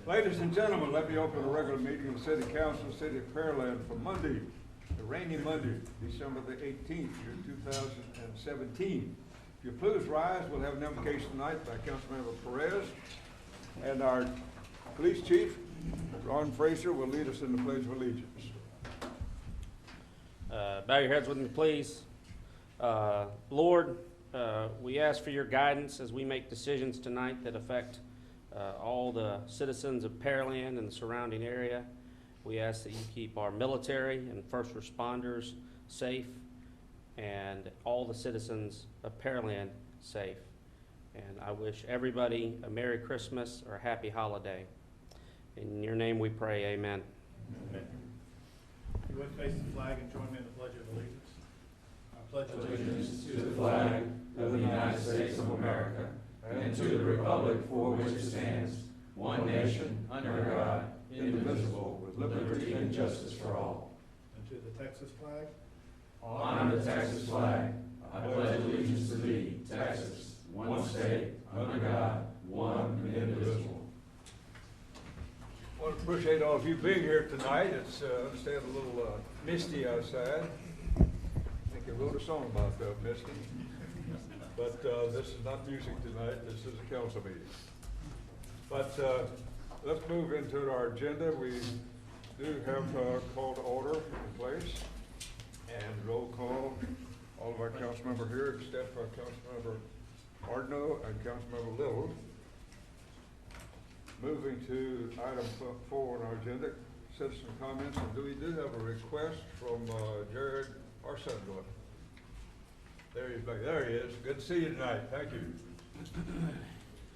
Ladies and gentlemen, let me open the regular meeting of the City Council, City of Pearland for Monday, the rainy Monday, December the 18th, year 2017. If you please rise, we'll have an invocation tonight by Councilmember Perez, and our police chief, Ron Fraser, will lead us in the Pledge of Allegiance. Bow your heads with me, please. Lord, we ask for your guidance as we make decisions tonight that affect all the citizens of Pearland and the surrounding area. We ask that you keep our military and first responders safe and all the citizens of Pearland safe. And I wish everybody a Merry Christmas or a Happy Holiday. In your name we pray, amen. Amen. You would face the flag and join me in the Pledge of Allegiance. I pledge allegiance to the flag of the United States of America and to the republic for which it stands, one nation, under God, indivisible, with liberty and justice for all. And to the Texas flag. Honor the Texas flag. I pledge allegiance to thee, Texas, one state, under God, one and indivisible. I want to appreciate all of you being here tonight. It's, I understand, a little misty outside. I think I wrote a song about that, misty. But this is not music tonight. This is a council meeting. But let's move into our agenda. We do have a call to order in place and roll call. All of our council members here, except for Councilmember Ardno and Councilmember Little. Moving to item 4 on our agenda, citizen comments, and we do have a request from Jared Arcendler. There he's back. There he is. Good to see you tonight. Thank you. This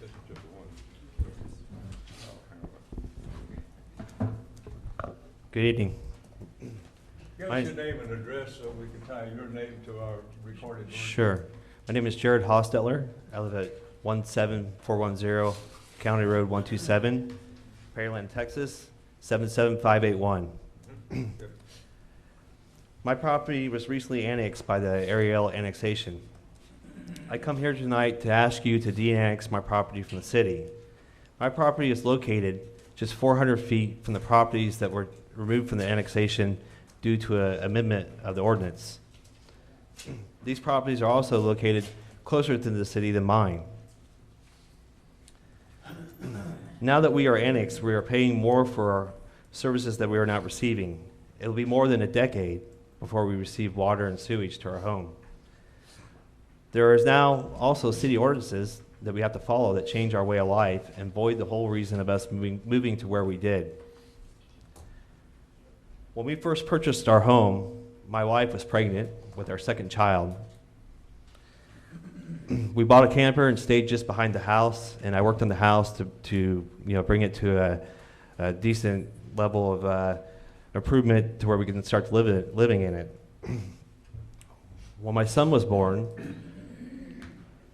is just one. Good evening. Give us your name and address so we can tie your name to our recorded word. Sure. My name is Jared Hostetler. I live at 17410 County Road 127, Pearland, Texas, 77581. My property was recently annexed by the Ariel annexation. I come here tonight to ask you to de-annex my property from the city. My property is located just 400 feet from the properties that were removed from the annexation due to an amendment of the ordinance. These properties are also located closer to the city than mine. Now that we are annexed, we are paying more for our services that we are not receiving. It will be more than a decade before we receive water and sewage to our home. There is now also city ordinances that we have to follow that change our way of life and void the whole reason of us moving to where we did. When we first purchased our home, my wife was pregnant with our second child. We bought a camper and stayed just behind the house, and I worked on the house to bring it to a decent level of improvement to where we can start living in it. When my son was born,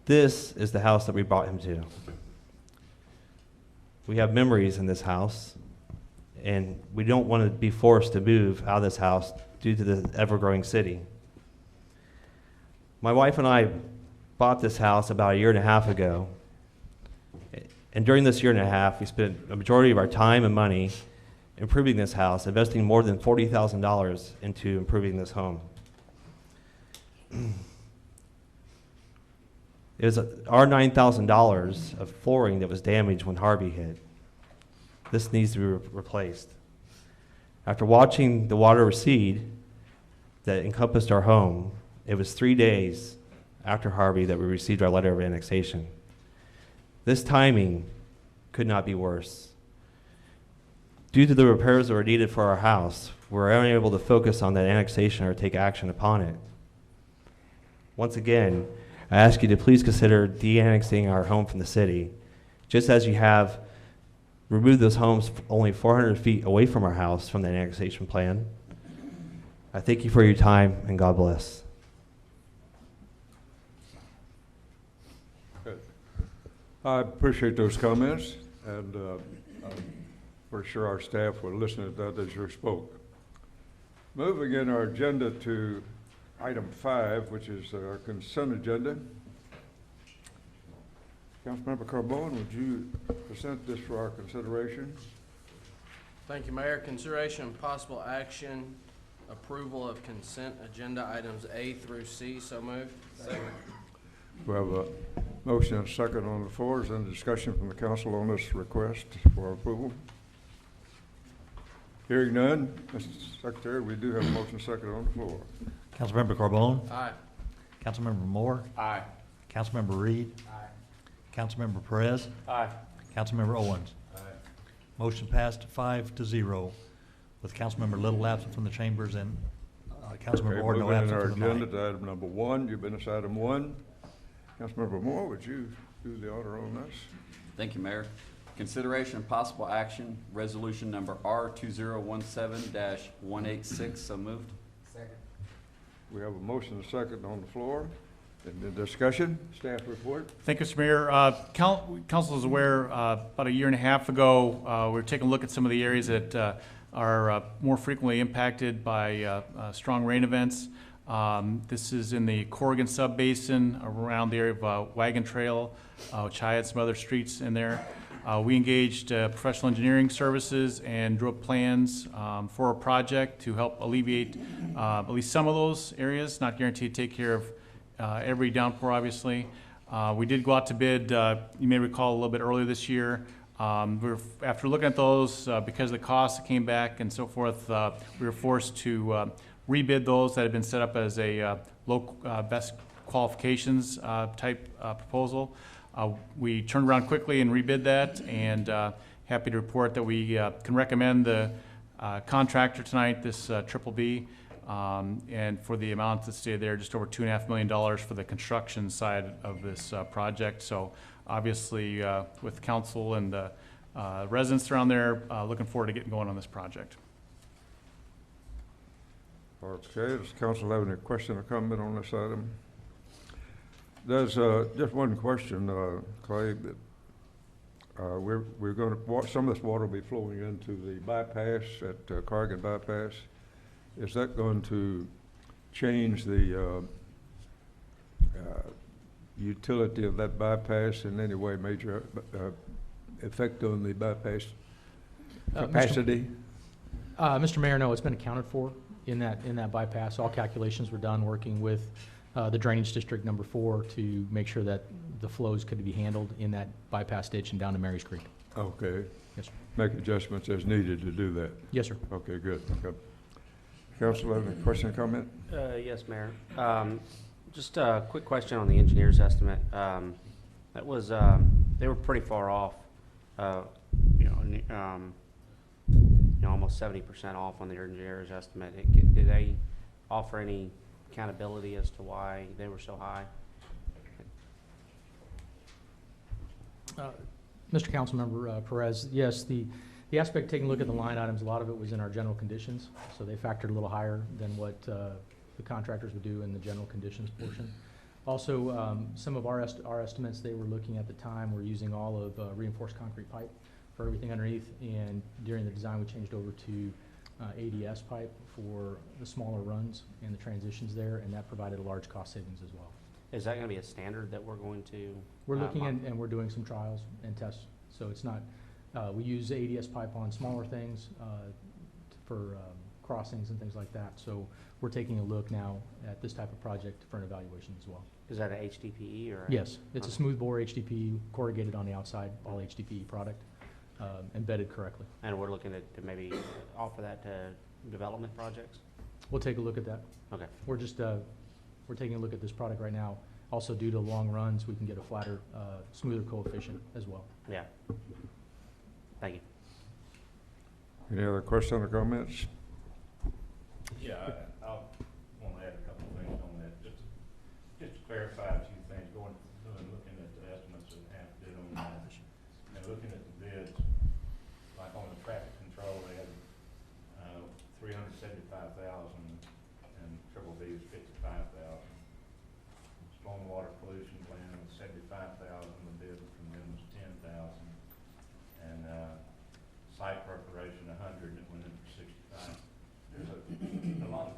this is the house that we brought him to. We have memories in this house, and we don't want to be forced to move out of this house due to the ever-growing city. My wife and I bought this house about a year and a half ago, and during this year and a half, we spent a majority of our time and money improving this house, investing more than $40,000 into improving this home. It was our $9,000 of flooring that was damaged when Harvey hit. This needs to be replaced. After watching the water recede that encompassed our home, it was 3 days after Harvey that we received our letter of annexation. This timing could not be worse. Due to the repairs that were needed for our house, we were unable to focus on that annexation or take action upon it. Once again, I ask you to please consider de-annexing our home from the city, just as you have removed those homes only 400 feet away from our house from the annexation plan. I thank you for your time, and God bless. Good. I appreciate those comments, and I'm for sure our staff will listen to that as you spoke. Moving in our agenda to item 5, which is our consent agenda. Councilmember Carbone, would you present this for our consideration? Thank you, Mayor. Consideration and possible action, approval of consent agenda items A through C. So moved. Second. We have a motion and a second on the floor. Is there any discussion from the council on this request for approval? Hearing none, Mr. Secretary, we do have a motion and second on the floor. Councilmember Carbone? Aye. Councilmember Moore? Aye. Councilmember Reed? Aye. Councilmember Perez? Aye. Councilmember Owens? Aye. Motion passed 5-0, with Councilmember Little absent from the chambers and Councilmember Okay, Ordno moving in absent our from the agenda night. to item number 1, new business item 1. Councilmember Moore, would you do the honor on this? Thank you, Mayor. Consideration and possible action, resolution number R2017-186, so moved. We have a motion and a second on the floor. In the discussion, staff report. Thank you, Mr. Mayor. Council is aware, about a year and a half ago, we were taking a look at some of the areas that are more frequently impacted by strong rain events. This is in the Corrigan Subbasin around the area of Wagon Trail, which I had some other streets in there. We engaged professional engineering services and drew up plans for a project to help alleviate at least some of those areas, not guaranteed to take care of every downpour, obviously. We did go out to bid, you may recall, a little bit earlier this year. After looking at those, because of the costs that came back and so forth, we were forced to rebid those that had been set up as a low best qualifications type proposal. We turned around quickly and rebid that, and happy to report that we can recommend the contractor tonight, this Triple B, and for the amount that stayed there, just over $2.5 million for the construction side of this project. So obviously, with council and the residents around there, looking forward to getting going on this project. Okay, does council have any question or comment on this item? There's just one question, Clay. We're going to, some of this water will be flowing into the bypass at Corrigan Bypass. Is that going to change the utility of that bypass in any way, major effect on the bypass capacity? Mr. Mayor, no, it's been accounted for in that bypass. All calculations were done working with the Drainage District number 4 to make sure that the flows could be handled in that bypass ditch and down to Mary's Creek. Okay. Yes, sir. Make adjustments as needed to do that. Yes, sir. Okay, good. Okay. Council, have any question or comment? Yes, Mayor. Just a quick question on the engineer's estimate. That was, they were pretty far off, almost 70% off on their engineer's estimate. Did they offer any accountability as to why they were so high? Mr. Councilmember Perez, yes, the aspect, taking a look at the line items, a lot of it was in our general conditions, so they factored a little higher than what the contractors would do in the general conditions portion. Also, some of our estimates they were looking at the time were using all of reinforced concrete pipe for everything underneath, and during the design we changed over to ADS pipe for the smaller runs and the transitions there, and that provided a large cost savings as well. Is that going to be a standard that we're going to? We're looking at, and we're doing some trials and tests, so it's not, we use ADS pipe on smaller things for crossings and things like that, so we're taking a look now at this type of project for an evaluation as well. Is that a HDPE or? Yes, it's a smooth bore HDPE, corrugated on the outside, all HDPE product, embedded correctly. And we're looking to maybe offer that to development projects? We'll take a look at that. Okay. We're just, we're taking a look at this product right now. Also, due to long runs, we can get a flatter, smoother coefficient as well. Yeah. Thank you. Any other questions or comments? Yeah, I'll want to add a couple of things on that, just to clarify a few things, looking at the estimates that have bid on that, and looking at the bids, like on the traffic control, they had $375,000, and Triple B was $55,000. Stormwater pollution plan was $75,000, the bid from them was $10,000, and site preparation $100, and it went in for $65,000. There's a lot of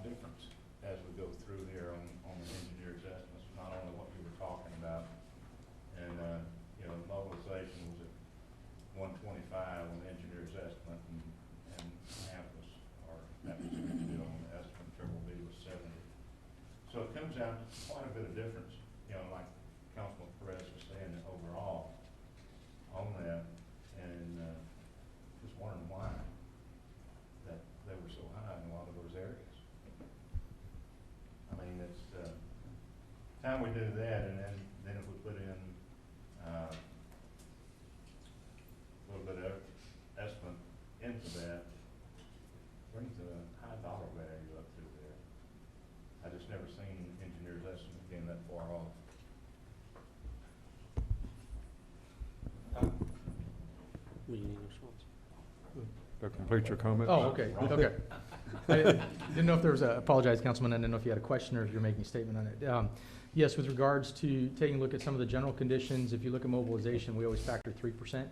points out quite a bit of difference, you know, like Councilman Perez was saying overall on that, and, just wondering why that they were so high in a lot of those areas. I mean, it's, time we do that, and then if we put in, a little bit of estimate into that, brings a high dollar value up through there. I just never seen engineer's estimate being that far off. We need a response. That completes your comments? Oh, okay, okay. I didn't know if there was a, apologize, Councilman, I didn't know if you had a question or if you're making a statement on it. Yes, with regards to taking a look at some of the general conditions, if you look at mobilization, we always factor 3%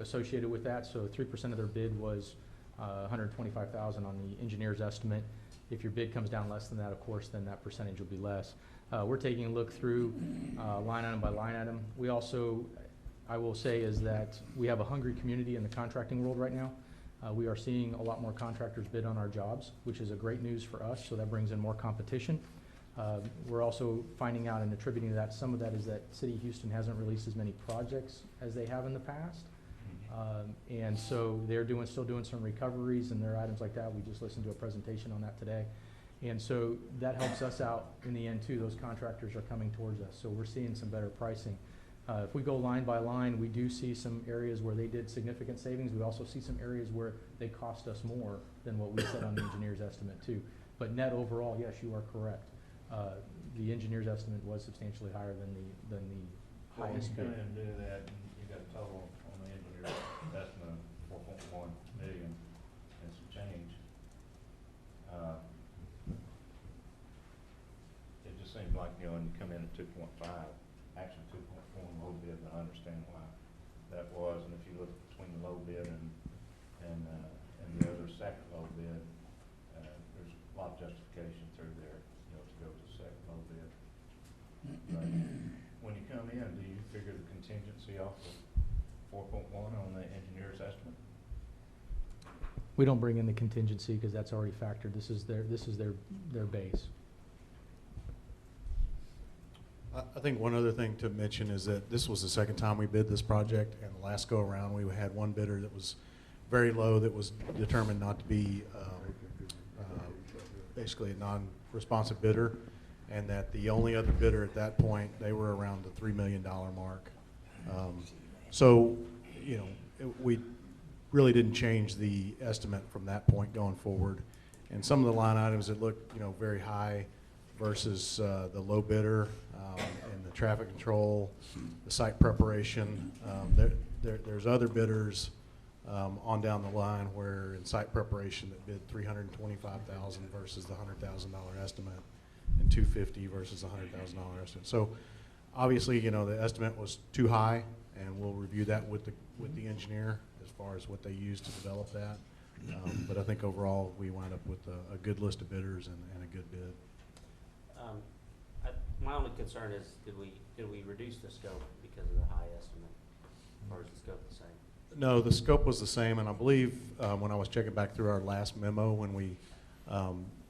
associated with that. So 3% of their bid was $125,000 on the engineer's estimate. If your bid comes down less than that, of course, then that percentage will be less. We're taking a look through line item by line item. We also, I will say, is that we have a hungry community in the contracting world right now. We are seeing a lot more contractors bid on our jobs, which is a great news for us, so that brings in more competition. We're also finding out and attributing to that, some of that is that City of Houston hasn't released as many projects as they have in the past. And so they're still doing some recoveries and there are items like that. We just listened to a presentation on that today. And so that helps us out in the end too. Those contractors are coming towards us, so we're seeing some better pricing. If we go line by line, we do see some areas where they did significant savings. We also see some areas where they cost us more than what we said on the engineer's estimate too. But net overall, yes, you are correct. The engineer's estimate was substantially higher than the highest When bid. you come in and do that, and you got a total on the engineer's estimate of 4.1 million and some change. It just seems like, you know, when you come in at 2.5, actually 2.4 low bid, and I understand why that was, and if you look between the low bid and the other second low bid, there's a lot of justification through there, you know, to go to the second low bid. But when you come in, do you figure the contingency off of 4.1 on the engineer's estimate? We don't bring in the contingency because that's already factored. This is their base. I think one other thing to mention is that this was the second time we bid this project, and the last go around we had one bidder that was very low that was determined not to be basically a non-responsive bidder, and that the only other bidder at that point, they were around the $3 million mark. So, you know, we really didn't change the estimate from that point going forward. And some of the line items that look, you know, very high versus the low bidder, and the traffic control, the site preparation. There's other bidders on down the line where in site preparation that bid $325,000 versus the $100,000 estimate, and $250,000 versus the $100,000 estimate. So obviously, you know, the estimate was too high, and we'll review that with the engineer as far as what they used to develop that. But I think overall we wind up with a good list of bidders and a good bid. My only concern is, did we reduce the scope because of the high estimate, or is the scope the same? No, the scope was the same, and I believe when I was checking back through our last memo, when we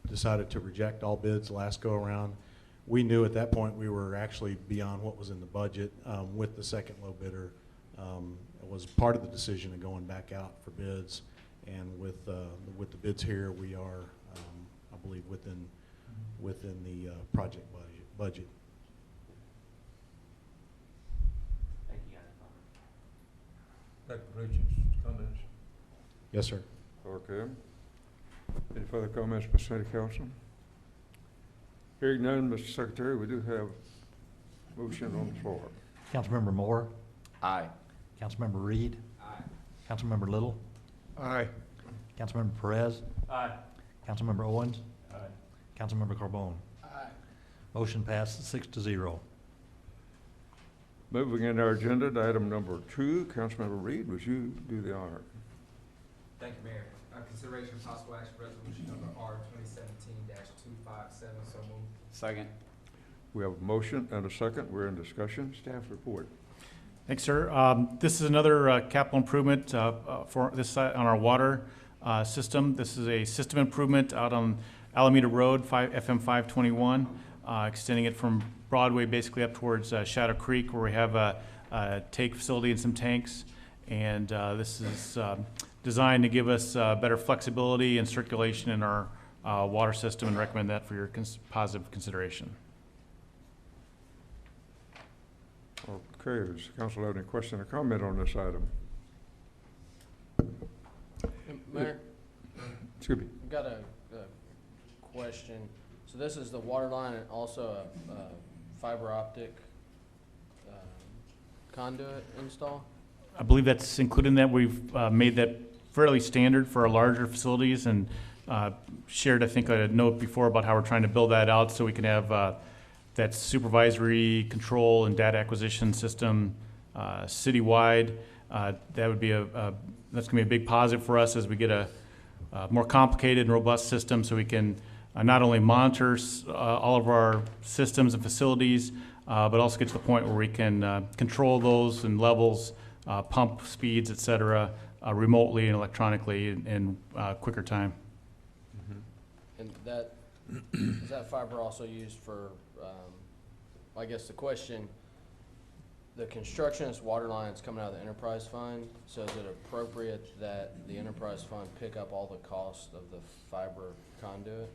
decided to reject all bids last go around, we knew at that point we were actually beyond what was in the budget with the second low bidder. It was part of the decision of going back out for bids, and with the bids here, we are, I believe, within the project budget. Thank you, guys. That completes your comments? Yes, sir. Okay. Any further comments by City Council? Hearing none, Mr. Secretary, we do have motion on the floor. Councilmember Moore, Aye. Councilmember Reed, Aye. Councilmember Little, Aye. Councilmember Perez, Aye. Councilmember Owens, Aye. Councilmember Carbone. Aye. Motion passes 6-0. Moving in our agenda to item number 2, Councilmember Reed, would you do the honor? Thank you, Mayor. Consideration of possible action resolution number R 2017-257, so moved. Second. We have a motion and a second. We're in discussion. Staff report. Thanks, sir. This is another capital improvement for this site on our water system. This is a system improvement out on Alameda Road, FM 521. extending it from Broadway basically up towards Shadow Creek, where we have a take facility and some tanks. And this is designed to give us better flexibility and circulation in our water system, and recommend that for your positive consideration. Okay, does the council have any question or comment on this item? Mayor, Excuse me. I've got a question. So this is the water line and also a fiber optic conduit install? I believe that's included in that. We've made that fairly standard for our larger facilities, and shared, I think, a note before about how we're trying to build that out so we can have that supervisory control and data acquisition system citywide. That would be that's going to be a big positive for us as we get a more complicated and robust system, so we can not only monitor all of our systems and facilities, but also get to the point where we can control those and levels, pump speeds, et cetera, remotely and electronically in quicker time. And that, is that fiber also used for, I guess the question, the constructionist water lines coming out of the enterprise fund, so is it appropriate that the enterprise fund pick up all the cost of the fiber conduit?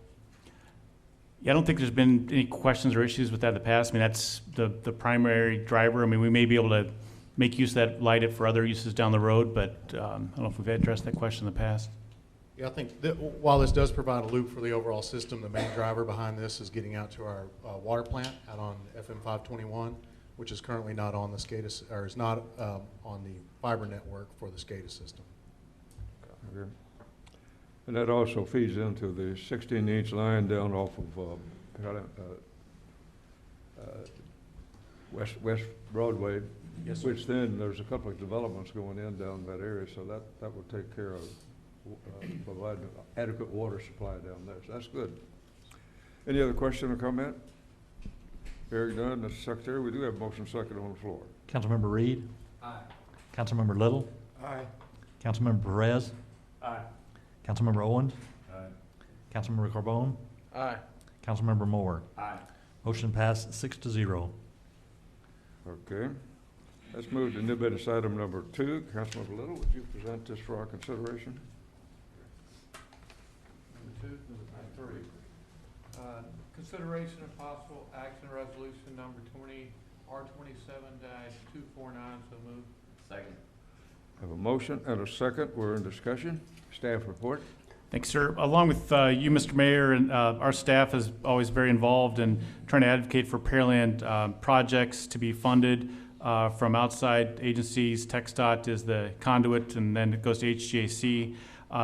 Yeah, I don't think there's been any questions or issues with that in the past. I mean, that's the primary driver. I mean, we may be able to make use of that, light it for other uses down the road, but I don't know if we've addressed that question in the past. Yeah, I think that while this does provide a loop for the overall system, the main driver behind this is getting out to our water plant out on FM 521, which is currently not on the SCADA, or is not on the fiber network for the SCADA system. Okay. And that also feeds into the 16-inch line down off of West Broadway, Yes, which then there's a couple of developments going in down that area, so that would take care of providing adequate water supply down there. So that's good. Any other question or comment? Hearing none, Mr. Secretary, we do have a motion second on the floor. Councilmember Reed? Aye. Councilmember Little? Aye. Councilmember Perez? Aye. Councilmember Owens? Aye. Councilmember Carbone? Aye. Councilmember Moore? Aye. Motion passed 6-0. Okay. Let's move to new business item number 2. Councilmember Little, would you present this for our consideration? Number 2, 3. Consideration of possible action resolution number R27-249, so moved. Second. Have a motion and a second. We're in discussion. Staff report. Thanks, sir. Along with you, Mr. Mayor, and our staff is always very involved in trying to advocate for Pearland projects to be funded from outside agencies. TxDOT is the conduit, and then it goes to HGAC.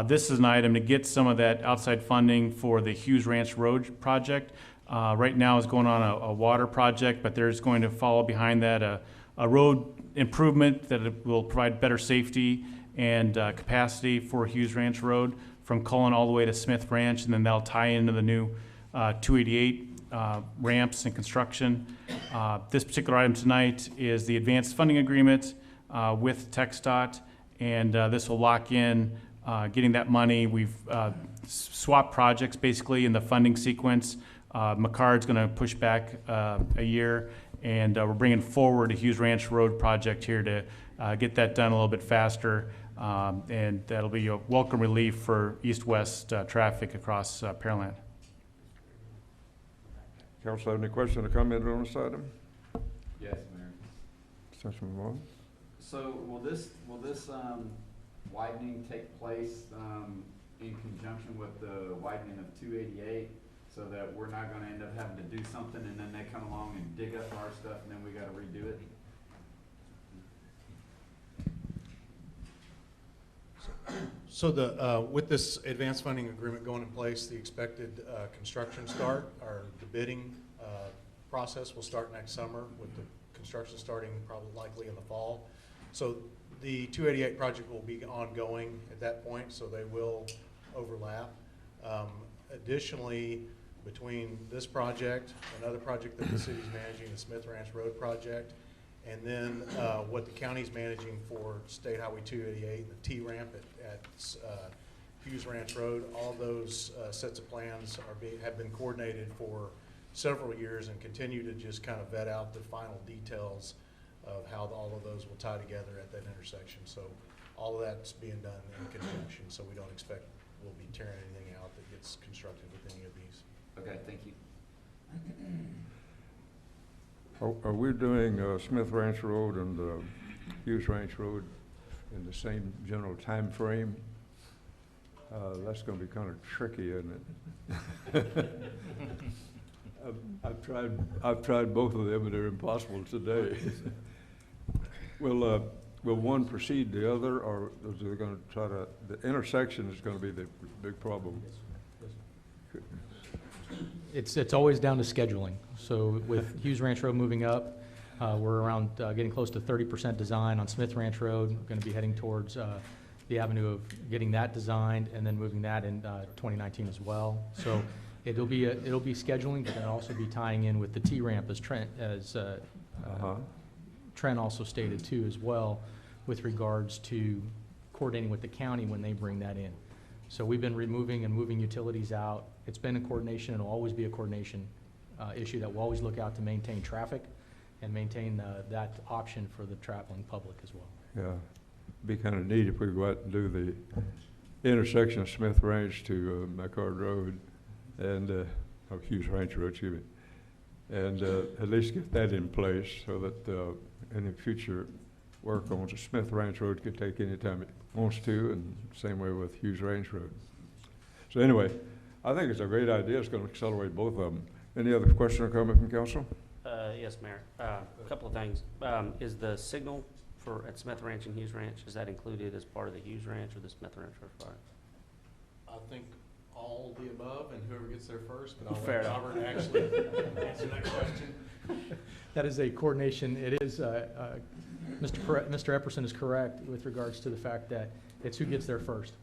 This is an item to get some of that outside funding for the Hughes Ranch Road project. Right now is going on a water project, but there's going to follow behind that a road improvement that it will provide better safety and capacity for Hughes Ranch Road from Cullen all the way to Smith Ranch, and then that'll tie into the new 288 ramps and construction. This particular item tonight is the advanced funding agreement with TxDOT, and this will lock in getting that money. We've swapped projects basically in the funding sequence. McCard's going to push back a year, and we're bringing forward a Hughes Ranch Road project here to get that done a little bit faster, and that'll be a welcome relief for east-west traffic across Pearland. Council have any question or comment on this item? Yes, Mayor. Councilman Moore? So will this widening take place in conjunction with the widening of 288, so that we're not going to end up having to do something and then they come along and dig up our stuff and then we got to redo it? So the with this advanced funding agreement going in place, the expected construction start, or the bidding process will start next summer, with the construction starting probably likely in the fall. So the 288 project will be ongoing at that point, so they will overlap. Additionally, between this project, another project that the city's managing, the Smith Ranch Road project, and then what the county's managing for State Highway 288 and the T-ramp at Hughes Ranch Road, all those sets of plans have been coordinated for several years and continue to just kind of vet out the final details of how all of those will tie together at that intersection. So all of that's being done in conjunction, so we don't expect we'll be tearing anything out that gets constructed with any of these. Okay, thank you. Are we doing Smith Ranch Road and Hughes Ranch Road in the same general time frame? That's gonna be kind of tricky, isn't it? I've tried both of them and they're impossible today. Will one precede the other, or is it gonna try to, the intersection is gonna be the big problem? It's always down to scheduling. So with Hughes Ranch Road moving up, we're around getting close to 30% design on Smith Ranch Road. We're going to be heading towards the avenue of getting that designed and then moving that in 2019 as well. So it'll be scheduling, but then also be tying in with the T-ramp as Trent also stated too as well, with regards to coordinating with the county when they bring that in. So we've been removing and moving utilities out. It's been a coordination, and it'll always be a coordination issue that we'll always look out to maintain traffic and maintain that option for the traveling public as well. Yeah, be kind of neat if we go out and do the intersection of Smith Ranch to McCord Road and Hughes Ranch Road, excuse me, and at least get that in place so that any future work on the Smith Ranch Road can take any time it wants to, and same way with Hughes Ranch Road. So anyway, I think it's a great idea. It's going to accelerate both of them. Any other question or comment from council? Yes, Mayor. A couple of things. Is the signal at Smith Ranch and Hughes Ranch, is that included as part of the Hughes Ranch or the Smith Ranch Road? I think all the above, and whoever gets there first, but I'll Fair let enough. Robert actually answer that question. That is a coordination. It is, Mr. Epperson is correct with regards to the fact that it's who gets there first.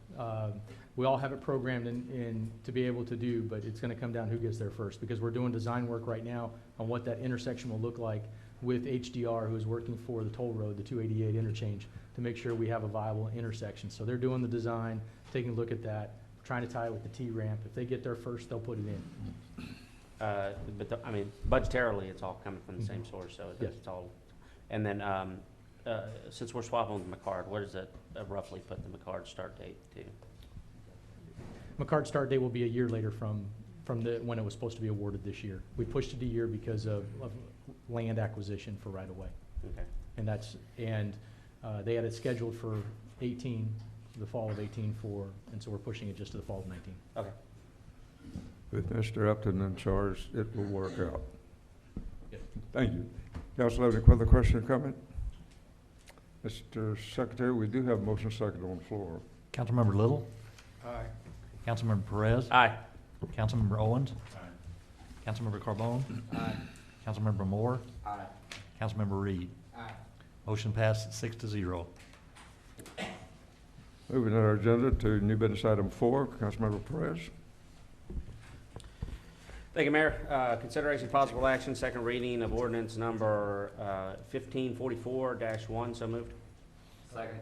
We all have it programmed in to be able to do, but it's going to come down who gets there first, because we're doing design work right now on what that intersection will look like with HDR, who is working for the toll road, the 288 interchange, to make sure we have a viable intersection. So they're doing the design, taking a look at that, trying to tie it with the T-ramp. If they get there first, they'll put it in. I mean, budgetarily, it's all coming from the same source, so Yes. it's all. And then, since we're swapping with McCard, what does that roughly put the McCard start date to? McCard's start date will be a year later from when it was supposed to be awarded this year. We pushed it a year because of land acquisition for right-of-way. Okay. And they had it scheduled for 18, the fall of 18 and so we're pushing it just to the fall of 19. Okay. With Mr. Upton in charge, it will work out. Yep. Thank you. Council, have any further question or comment? Mr. Secretary, we do have a motion second on the floor. Councilmember Little? Aye. Councilmember Perez? Aye. Councilmember Owens? Aye. Councilmember Carbone? Aye. Councilmember Moore? Aye. Councilmember Reed? Aye. Motion passed 6-0. Moving on our agenda to new business item 4, Councilmember Perez. Thank you, Mayor. Consideration possible action, second reading of ordinance number 1544-1, so moved. Second.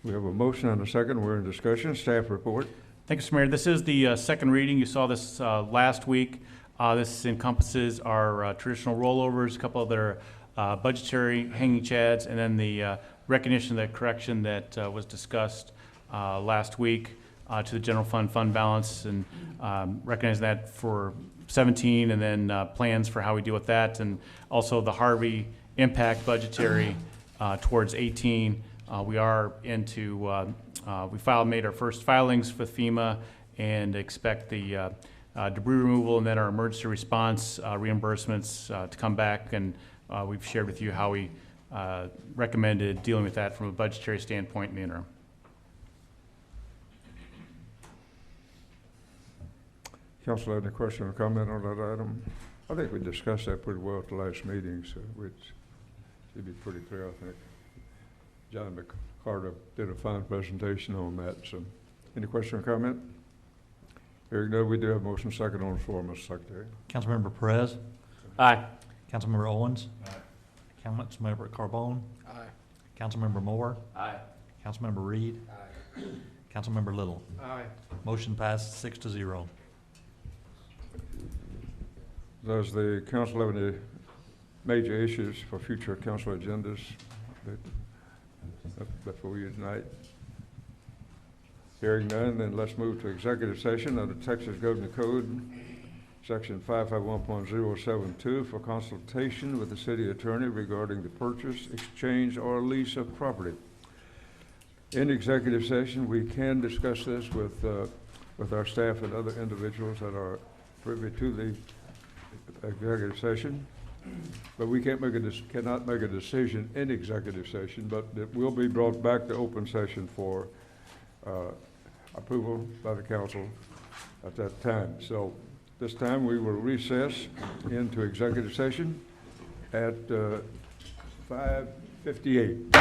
We have a motion and a second. We're in discussion. Staff report. Thank you, Mr. Mayor. This is the second reading. You saw this last week. This encompasses our traditional rollovers, a couple other budgetary hanging chads, and then the recognition of the correction that was discussed last week to the general fund balance, and recognize that for 17, and then plans for how we deal with that, and also the Harvey impact budgetary towards 18. We are into, made our first filings with FEMA and expect the debris removal and then our emergency response reimbursements to come back, and we've shared with you how we recommended dealing with that from a budgetary standpoint in the interim. Council, any question or comment on that item? I think we discussed that pretty well at the last meeting, so it should be pretty clear, I think. John McCarter did a fine presentation on that. So, any question or comment? Hearing none, we do have motion second on the floor, Mr. Secretary. Councilmember Perez? Aye. Councilmember Owens? Aye. Councilmember Carbone? Aye. Councilmember Moore? Aye. Councilmember Reed? Aye. Councilmember Little? Aye. Motion passed 6-0. Does the council have any major issues for future council agendas before you tonight? Hearing none, then let's move to executive session under Texas Government Code, Section 551.072, for consultation with the city attorney regarding the purchase, exchange, or lease of property. In executive session, we can discuss this with our staff and other individuals that are privy to the executive session, but we cannot make a decision in executive session, but it will be brought back to open session for approval by the council at that time. So this time we will recess into executive session at 5:58.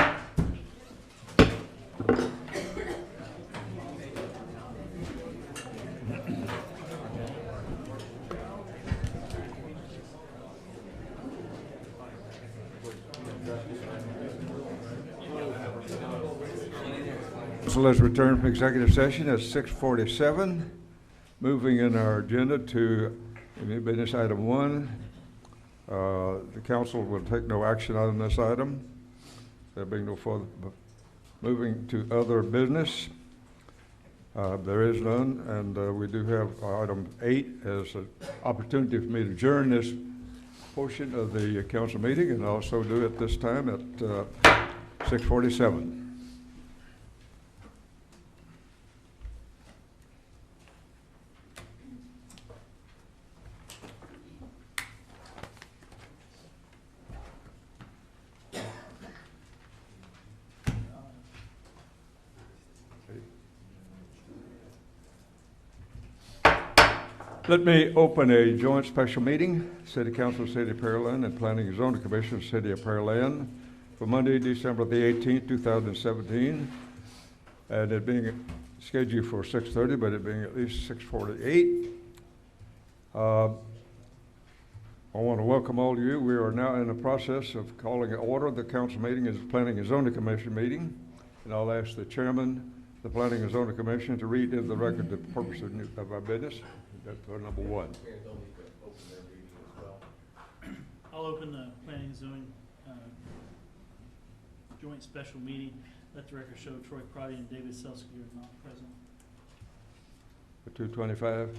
So let's return from executive session at 6:47. Moving in our agenda to new business item 1. The council will take no action on this item. There being no further. Moving to other business. There is none, and we do have item 8 as an opportunity for me to adjourn this portion of the council meeting, and also do it this time at 6:47. Let me open a joint special meeting, City Council, City of Pearland, and Planning and Zoning Commission, City of Pearland, for Monday, December the 18th, 2017, and it being scheduled for 6:30, but it being at least 6:48. I want to welcome all of you. We are now in the process of calling an order. The council meeting is the Planning and Zoning Commission meeting, and I'll ask the chairman of the Planning and Zoning Commission to read into the record the purpose of our business. That's our number 1. I'll open the planning and zoning joint special meeting. Let the record show Troy Proddy and David Selski are not present. For 225.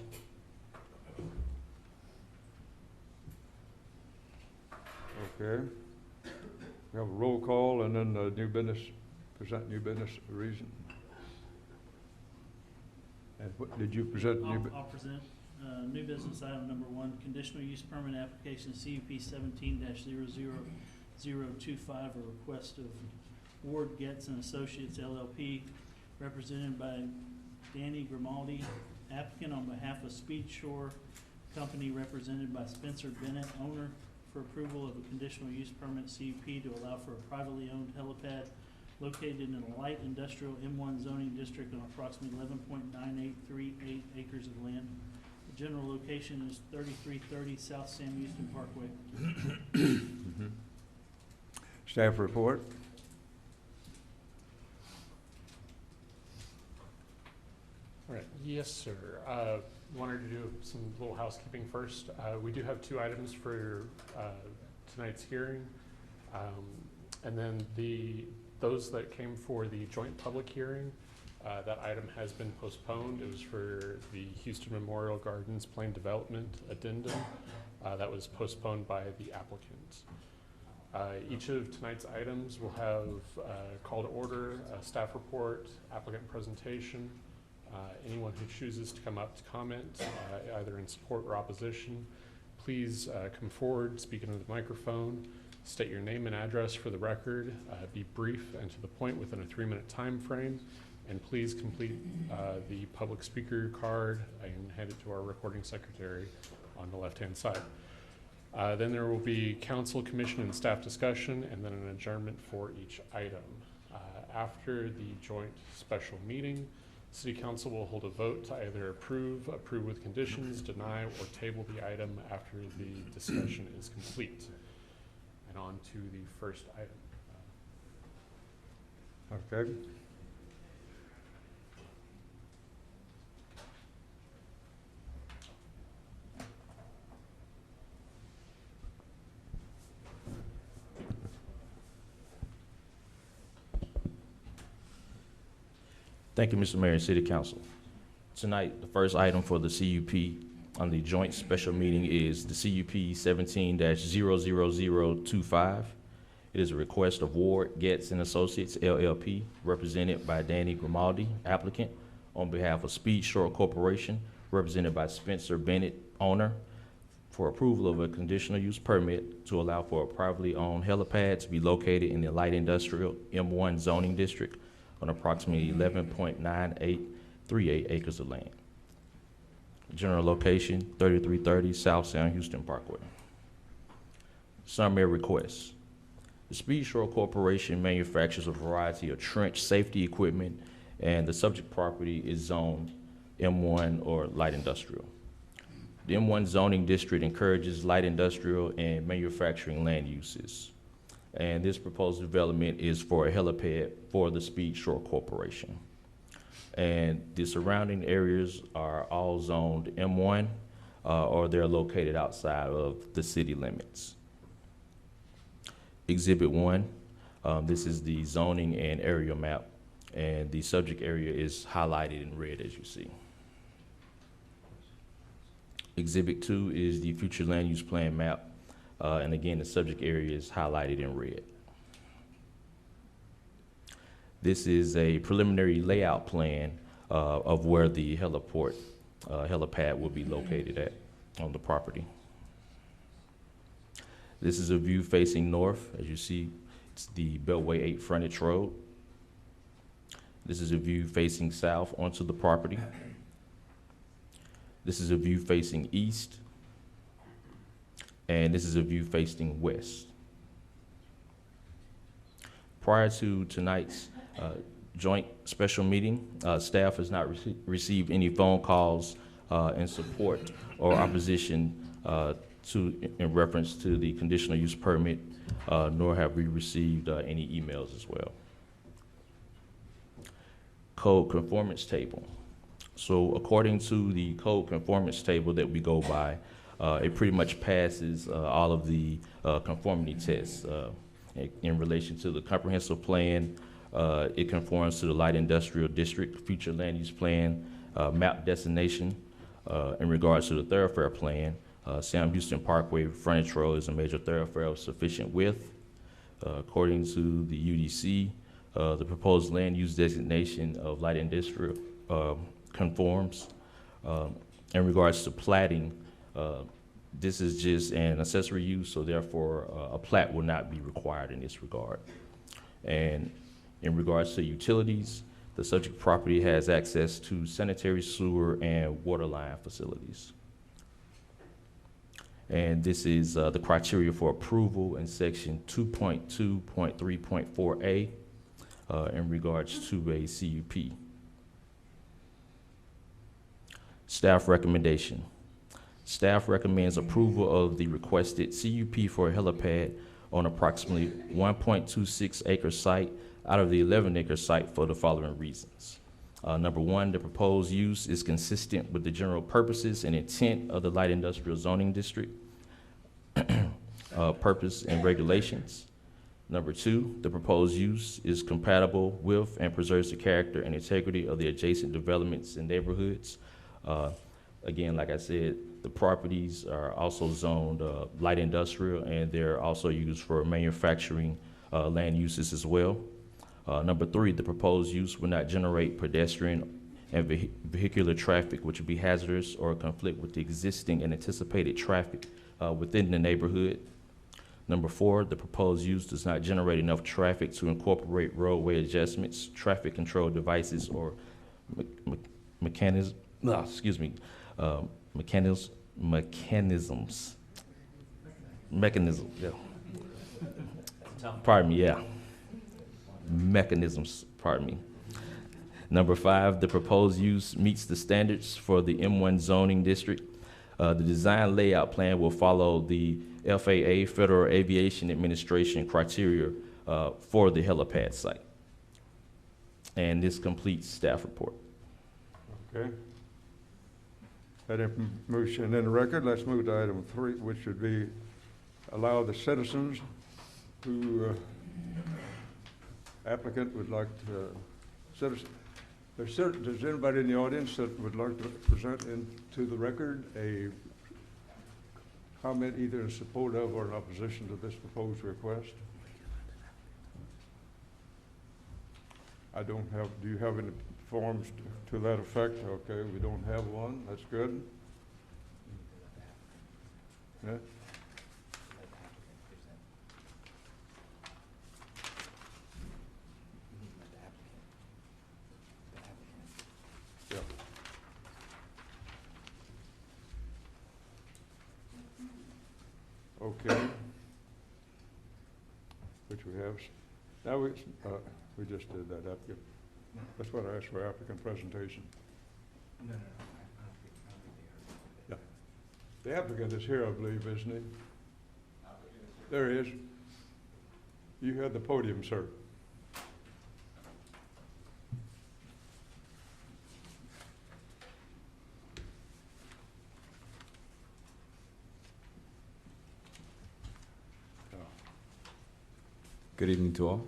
Okay. We have a roll call and then new business, present new business reason. And what did you present? I'll present new business item number 1, conditional use permit application CUP 17-00025, a request of Ward Getz and Associates LLP, represented by Danny Grimaldi, applicant on behalf of Speed Shore Company, represented by Spencer Bennett, owner, for approval of a conditional use permit CUP to allow for a privately owned helipad located in a light industrial M1 zoning district on approximately 11.9838 acres of land. The general location is 3330 South Sam Houston Parkway. Staff report. All right. Yes, sir. Wanted to do some little housekeeping first. We do have 2 items for tonight's hearing, and then those that came for the joint public hearing, that item has been postponed. It was for the Houston Memorial Gardens Plan Development Addendum. That was postponed by the applicant. Each of tonight's items will have call to order, a staff report, applicant presentation. Anyone who chooses to come up to comment, either in support or opposition, please come forward, speak into the microphone, state your name and address for the record, be brief and to the point within a 3-minute time frame, and please complete the public speaker card and hand it to our recording secretary on the left-hand side. Then there will be council, commission, and staff discussion, and then an adjournment for each item. After the joint special meeting, City Council will hold a vote to either approve with conditions, deny, or table the item after the discussion is complete. And on to the first item. Okay. Thank you, Mr. Mayor and City Council. Tonight, the first item for the CUP on the joint special meeting is the CUP 17-00025. It is a request of Ward, Getz and Associates, LLP, represented by Danny Grimaldi, applicant, on behalf of Speed Shore Corporation, represented by Spencer Bennett, owner, for approval of a conditional use permit to allow for a privately owned helipad to be located in the light industrial M1 zoning district on approximately 11.9838 acres of land. General location, 3330 South Sound Houston Parkway. Summary requests. The Speed Shore Corporation manufactures a variety of trench safety equipment, and the subject property is zoned M1 or light industrial. The M1 zoning district encourages light industrial and manufacturing land uses. And this proposed development is for a helipad for the Speed Shore Corporation. And the surrounding areas are all zoned M1 or they're located outside of the city limits. Exhibit 1, this is the zoning and area map, and the subject area is highlighted in red as you see. Exhibit 2 is the future land use plan map, and again, the subject area is highlighted in red. This is a preliminary layout plan of where the helipad will be located at on the property. This is a view facing north. As you see, it's the Beltway 8 frontage road. This is a view facing south onto the property. This is a view facing east. And this is a view facing west. Prior to tonight's joint special meeting, staff has not received any phone calls in support or opposition in reference to the conditional use permit, nor have we received any emails as well. Code conformance table. So according to the code conformance table that we go by, it pretty much passes all of the conformity tests in relation to the comprehensive plan. It conforms to the light industrial district, future land use plan, map destination. In regards to the thoroughfare plan, Sam Houston Parkway frontage road is a major thoroughfare of sufficient width. According to the UDC, the proposed land use designation of light industrial conforms. In regards to platting, this is just an accessory use, so therefore a plat will not be required in this regard. And in regards to utilities, the subject property has access to sanitary sewer and water line facilities. And this is the criteria for approval in section 2.2.3.4A in regards to a CUP. Staff recommendation. Staff recommends approval of the requested CUP for a helipad on approximately 1.26 acre site out of the 11-acre site for the following reasons. Number one, the proposed use is consistent with the general purposes and intent of the light industrial zoning district, purpose and regulations. Number two, the proposed use is compatible with and preserves the character and integrity of the adjacent developments and neighborhoods. Again, like I said, the properties are also zoned light industrial, and they're also used for manufacturing land uses as well. Number three, the proposed use will not generate pedestrian and vehicular traffic, which would be hazardous or conflict with the existing and anticipated traffic within the neighborhood. Number four, the proposed use does not generate enough traffic to incorporate roadway adjustments, traffic control devices, or mechanisms. Yeah. Pardon me, yeah. Mechanisms, pardon me. Number five, the proposed use meets the standards for the M1 zoning district. The design layout plan will follow the FAA, Federal Aviation Administration criteria for the helipad site. And this completes staff report. Okay. That information in the record. Let's move to item 3, which would be allow the citizens who applicant would like to, There's anybody in the audience that would like to present into the record a comment either in support of or in opposition to this proposed request? I don't have, do you have any forms to that effect? Okay, we don't have one, that's good. Yeah? Yeah. Okay. Which we have. Now we just did that applicant. That's what I asked for, applicant presentation. No, I don't think they are. Yeah. The applicant is here, I believe, isn't he? There he is. You have the podium, sir. Good evening to all.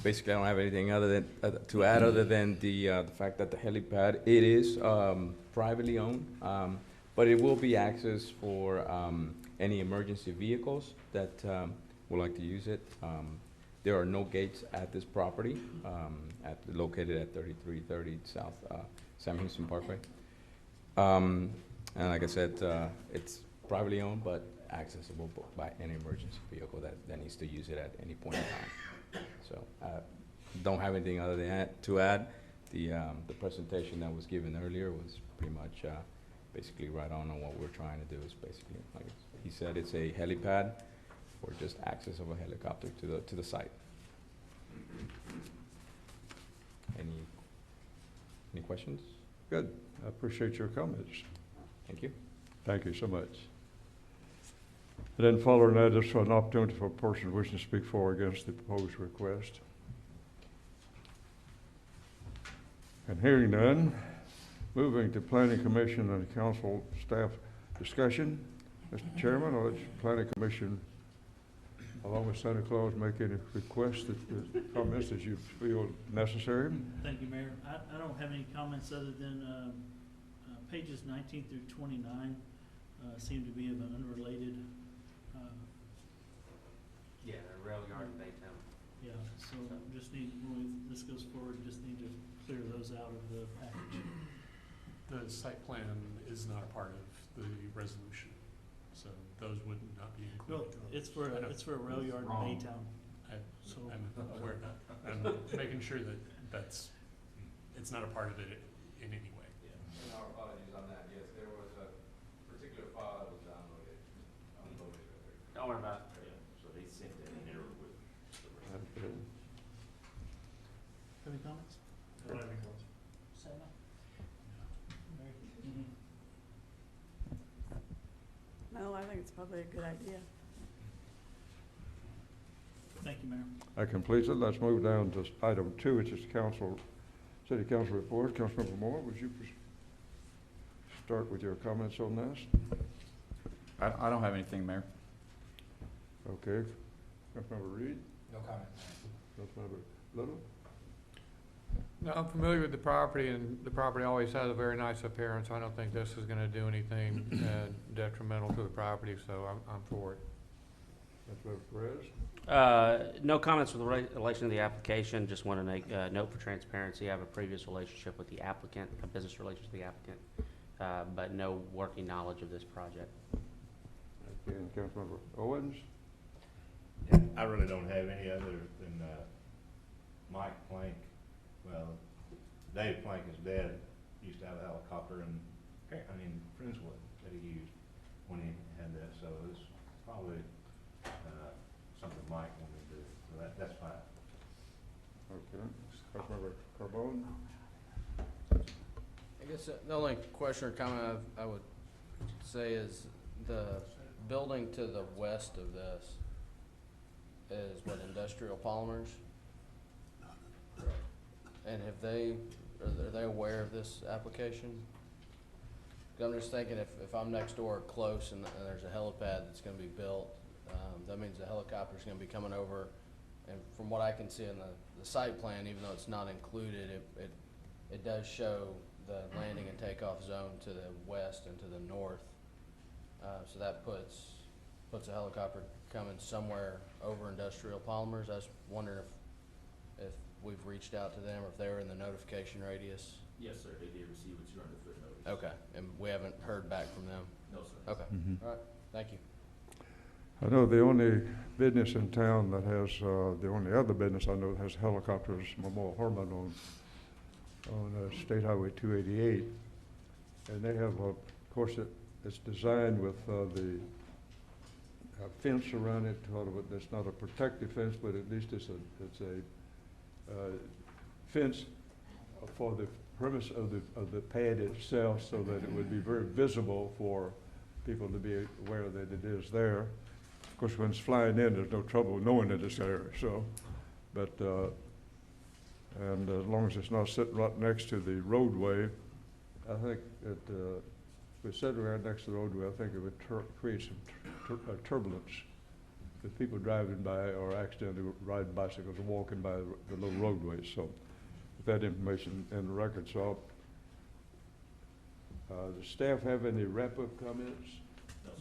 Basically, I don't have anything other than to add other than the fact that the helipad, it is privately owned, but it will be access for any emergency vehicles that would like to use it. There are no gates at this property, located at 3330 South Sam Houston Parkway. And like I said, it's privately owned, but accessible by any emergency vehicle that needs to use it at any point in time. So don't have anything other than that to add. The presentation that was given earlier was pretty much basically right on what we're trying to do. Is basically, like he said, it's a helipad for just access of a helicopter to the site. Any questions? Good. I appreciate your comments. Thank you. Thank you so much. And then following that, just for an opportunity for a person wishing to speak for or against the proposed request. And hearing none, moving to Planning Commission and Council staff discussion. Mr. Chairman, I'll let the Planning Commission, along with Santa Claus, make any requests, comments that you feel necessary. Thank you, Mayor. I don't have any comments other than pages 19 through 29 seem to be of an unrelated. Yeah, the rail yard in Baytown. Yeah, so just need, when this goes forward, just need to clear those out of the package. The site plan is not a part of the resolution, so those would not be Well, included. it's for a rail yard in Baytown. I'm aware of that. I'm making sure that it's not a part of it in any way. Yeah, and our apologies on that. Yes, there was a particular file that was downloaded. Don't worry about it. So they sent that in there with. Any comments? I don't have any comments. Sarah? Mary? No, I think it's probably a good idea. Thank you, Mayor. That completes it. Let's move down to item 2, which is City Council report. Councilmember Moore, would you start with your comments on this? I don't have anything, Mayor. Okay. Councilmember Reed? No comment. Councilmember Little? No, I'm familiar with the property, and the property always has a very nice appearance. I don't think this is gonna do anything detrimental to the property, so I'm for it. Councilmember Perez? No comments with relation to the application. Just want to make a note for transparency. I have a previous relationship with the applicant, a business relationship with the applicant, but no working knowledge of this project. Okay, and Councilmember Owens? Yeah, I really don't have any other than Mike Plank. Well, Dave Plank is dead. Used to have a helicopter in Friendswood that he used when he had that. So it's probably something Mike wanted to do. So that's fine. Okay. Councilmember Carbone? I guess the only question or comment I would say is the building to the west of this is what, Industrial Polymers? And are they aware of this application? 'Cause I'm just thinking if I'm next door close and there's a helipad that's gonna be built, that means the helicopter's gonna be coming over and from what I can see in the site plan, even though it's not included, it does show the landing and takeoff zone to the west and to the north. So that puts a helicopter coming somewhere over Industrial Polymers. I was wondering if we've reached out to them, or if they were in the notification radius. Yes, sir, they did receive a 200-foot notice. Okay, and we haven't heard back from them? No, sir. Okay, all right, thank you. I know the only business in town that has, the only other business I know that has helicopters, Memorial Herman on State Highway 288. And they have, of course, it's designed with the fence around it. It's not a protective fence, but at least it's a fence for the premise of the pad itself, so that it would be very visible for people to be aware that it is there. Of course, when it's flying in, there's no trouble knowing that it's there. So, but and as long as it's not sitting right next to the roadway, I think that if it's sitting right next to the roadway, I think it would create some turbulence with people driving by or accidentally riding bicycles or walking by the little roadways. So, with that information in the record, so does staff have any wrap-up comments?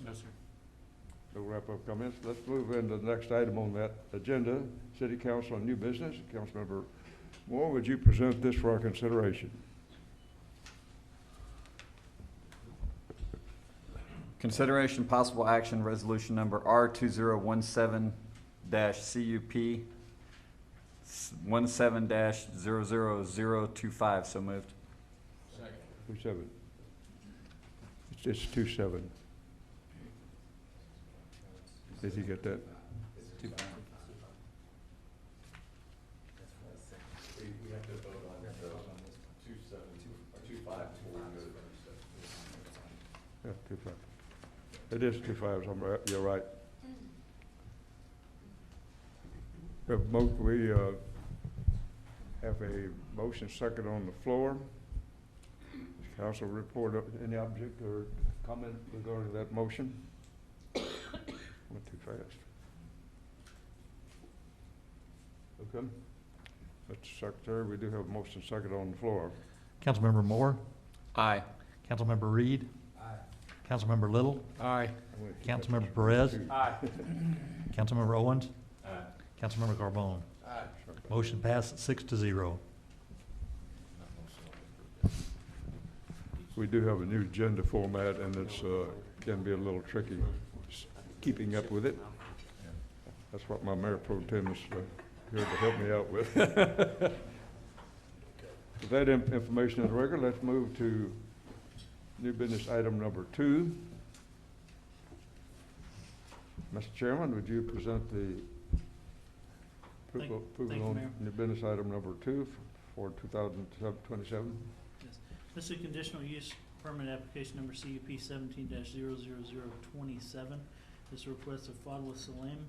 No, sir. No wrap-up comments. Let's move into the next item on that agenda. City Council on new business. Councilmember Moore, would you present this for our consideration? Consideration possible action resolution number R2017-CUP 17-00025. So moved. Second. 27. It's 27. Did you get that? We have to vote on the 2.7 or 2.5 before we go to Yeah, 2.5. It is 2.5. You're right. We have a motion second on the floor. Council report, any object or comment regarding that motion? Went too fast. Okay. Mr. Secretary, we do have a motion second on the floor. Councilmember Moore? Aye. Councilmember Reed? Aye. Councilmember Little? Aye. Councilmember Perez? Aye. Councilmember Owens? Aye. Councilmember Carbone? Aye. Motion passed 6-0. We do have a new agenda format, and it's can be a little tricky keeping up with it. That's what my mayor pro tem is here to help me out with. With that information in the record, let's move to new business item number 2. Mr. Chairman, would you present the approval Thank you, on Mayor. new business item number 2 for 2027? Yes. This is a conditional use permit application number CUP 17-00027. This is a request of Fadwa Salim,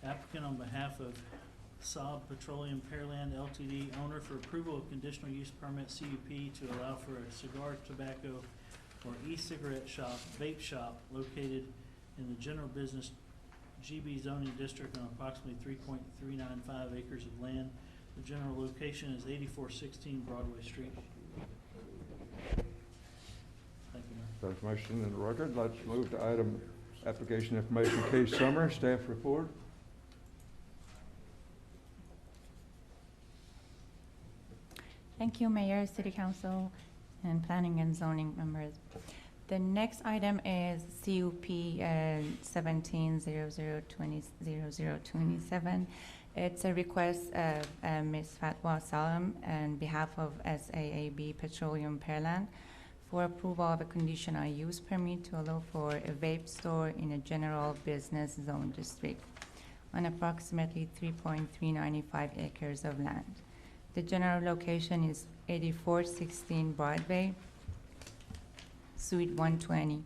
applicant on behalf of Saab Petroleum Pearland Ltd., owner, for approval of conditional use permit CUP to allow for a cigar, tobacco, or e-cigarette shop, vape shop located in the general business GB zoning district on approximately 3.395 acres of land. The general location is 8416 Broadway Street. Thank you, Mayor. Information in the record. Let's move to item application information case summary, staff report. Thank you, Mayor, City Council, and Planning and Zoning members. The next item is CUP 17-00027. It's a request of Ms. Fatwa Salam on behalf of SAAB Petroleum Pearland for approval of a conditional use permit to allow for a vape store in a general business zone district on approximately 3.395 acres of land. The general location is 8416 Broadway, Suite 120.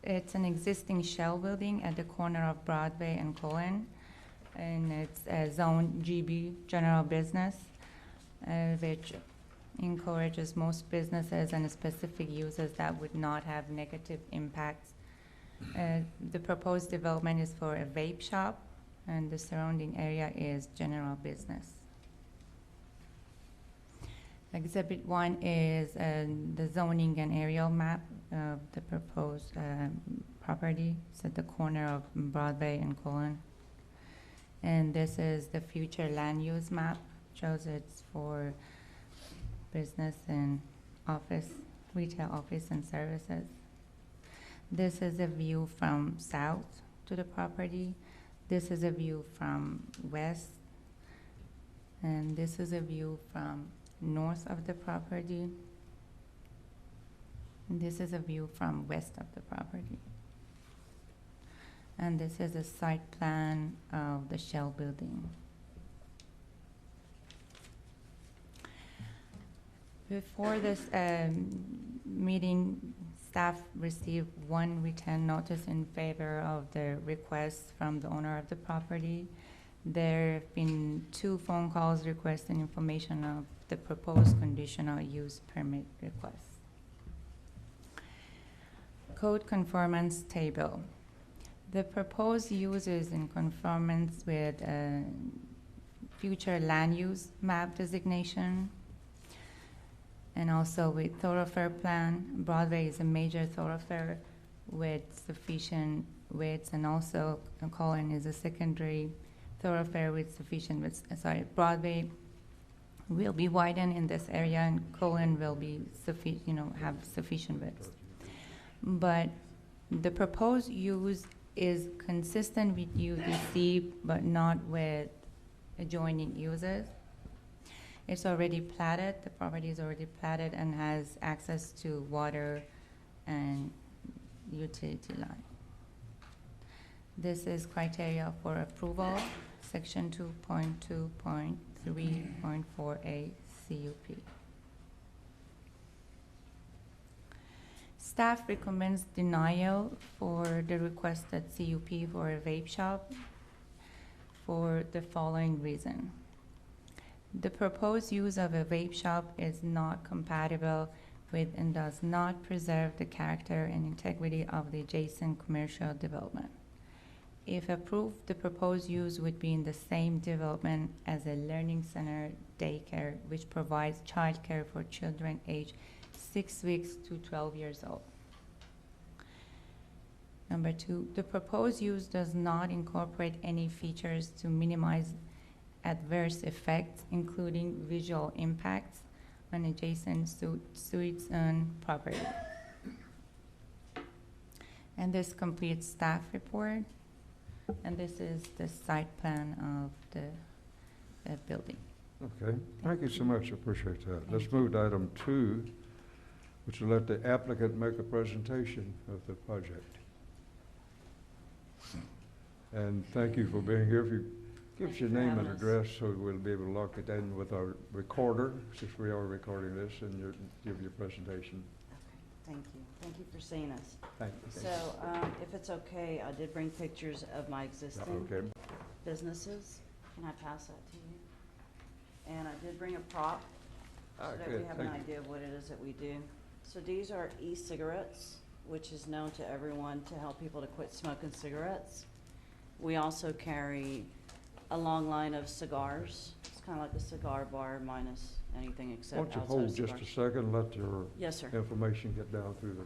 It's an existing shell building at the corner of Broadway and Cohen, and it's a zone GB general business, which encourages most businesses and specific uses that would not have negative impacts. The proposed development is for a vape shop, and the surrounding area is general business. Exhibit 1 is the zoning and aerial map of the proposed property. It's at the corner of Broadway and Cullen. And this is the future land use map. Shows it's for business and office, retail office and services. This is a view from south to the property. This is a view from west. And this is a view from north of the property. And this is a view from west of the property. And this is a site plan of the shell building. Before this meeting, staff received one written notice in favor of the request from the owner of the property. There have been 2 phone calls requesting information of the proposed conditional use permit request. Code conformance table. The proposed use is in conformance with future land use map designation and also with thoroughfare plan. Broadway is a major thoroughfare with sufficient width, and also Cullen is a secondary thoroughfare with sufficient width. Broadway will be widened in this area, and Cullen will be have sufficient width. But the proposed use is consistent with UDC, but not with adjoining uses. It's already platted, the property is already platted and has access to water and utility line. This is criteria for approval, section 2.2.3.4A CUP. Staff recommends denial for the requested CUP for a vape shop for the following reason. The proposed use of a vape shop is not compatible with and does not preserve the character and integrity of the adjacent commercial development. If approved, the proposed use would be in the same development as a learning center daycare, which provides childcare for children aged 6 weeks to 12 years old. Number 2, the proposed use does not incorporate any features to minimize adverse effects, including visual impacts on adjacent suites and property. And this completes staff report. And this is the site plan of the building. Okay, thank you so much, I appreciate that. Let's move to item 2, which will let the applicant make a presentation of the project. And thank you for being here. If you give us your name and address, so we'll be able to lock it in with our recorder, since we are recording this, and give your presentation. Okay, thank you. Thank you for seeing us. Thank you. So, if it's okay, I did bring pictures of my existing businesses. Can I pass that to you? And I did bring a prop, so that we have an idea of what it is that we do. So these are e-cigarettes, which is known to everyone to help people to quit smoking cigarettes. We also carry a long line of cigars. It's kind of like a cigar bar minus anything except Why don't you outside hold of just a cigars. second, let your Yes, sir. information get down through the...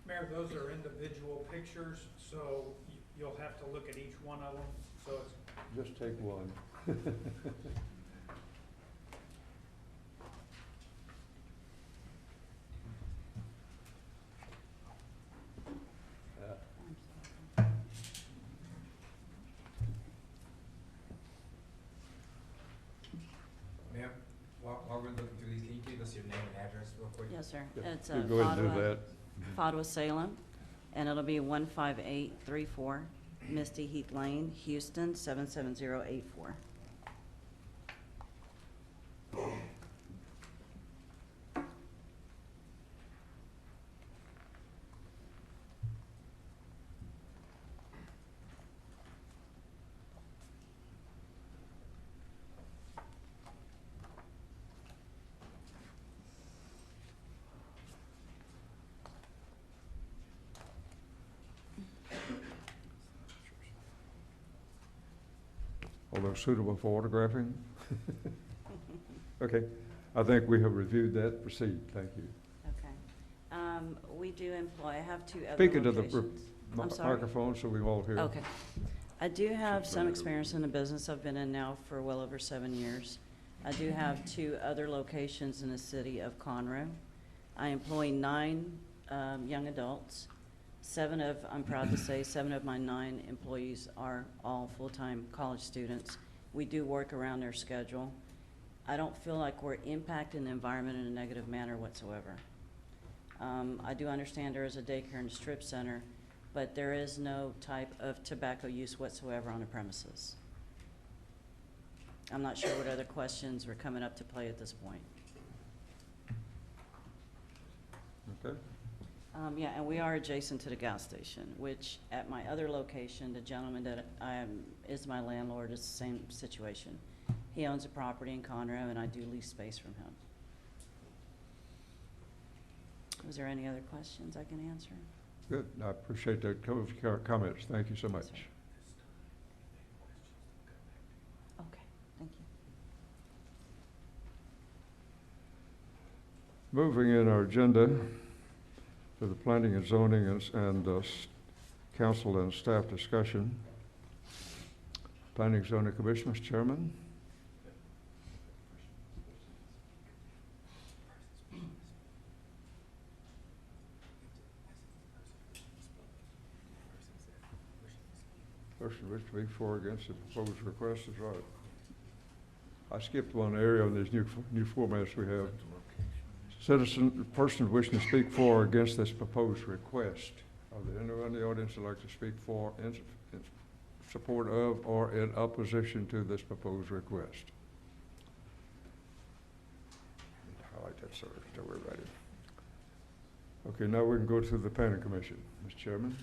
Mayor, those are individual pictures, so you'll have to look at each one of them, so it's. Just take one. Ma'am, while we're looking through these, can you give us your name and address real quick? Yes, sir. Yeah, It's you go ahead and do that. Fadwa Salem, and it'll be 15834 Misty Heath Lane, Houston, 77084. although suitable for autographing. Okay, I think we have reviewed that. Proceed, thank you. Okay. We do employ, I have two other Speak into the locations. I'm sorry? microphone so we all hear. Okay. I do have some experience in the business I've been in now for well over 7 years. I do have 2 other locations in the city of Conroe. I employ 9 young adults. I'm proud to say, 7 of my 9 employees are all full-time college students. We do work around their schedule. I don't feel like we're impacting the environment in a negative manner whatsoever. I do understand there is a daycare and a strip center, but there is no type of tobacco use whatsoever on the premises. I'm not sure what other questions are coming up to play at this point. Okay. Yeah, and we are adjacent to the gas station, which at my other location, the gentleman that is my landlord, is the same situation. He owns a property in Conroe, and I do lease space from him. Was there any other questions I can answer? Good, I appreciate those comments. Thank you so much. Okay, thank you. Moving in our agenda to the planning and zoning and council and staff discussion. Planning and Zoning Commission, Mr. Chairman. Person wish to speak for or against the proposed request is right. I skipped one area on these new formats we have. Person wishing to speak for or against this proposed request. Are there anyone in the audience who'd like to speak for, in support of, or in opposition to this proposed request? I like that, sir. Don't worry about it. Okay, now we can go to the planning commission. Mr. Chairman.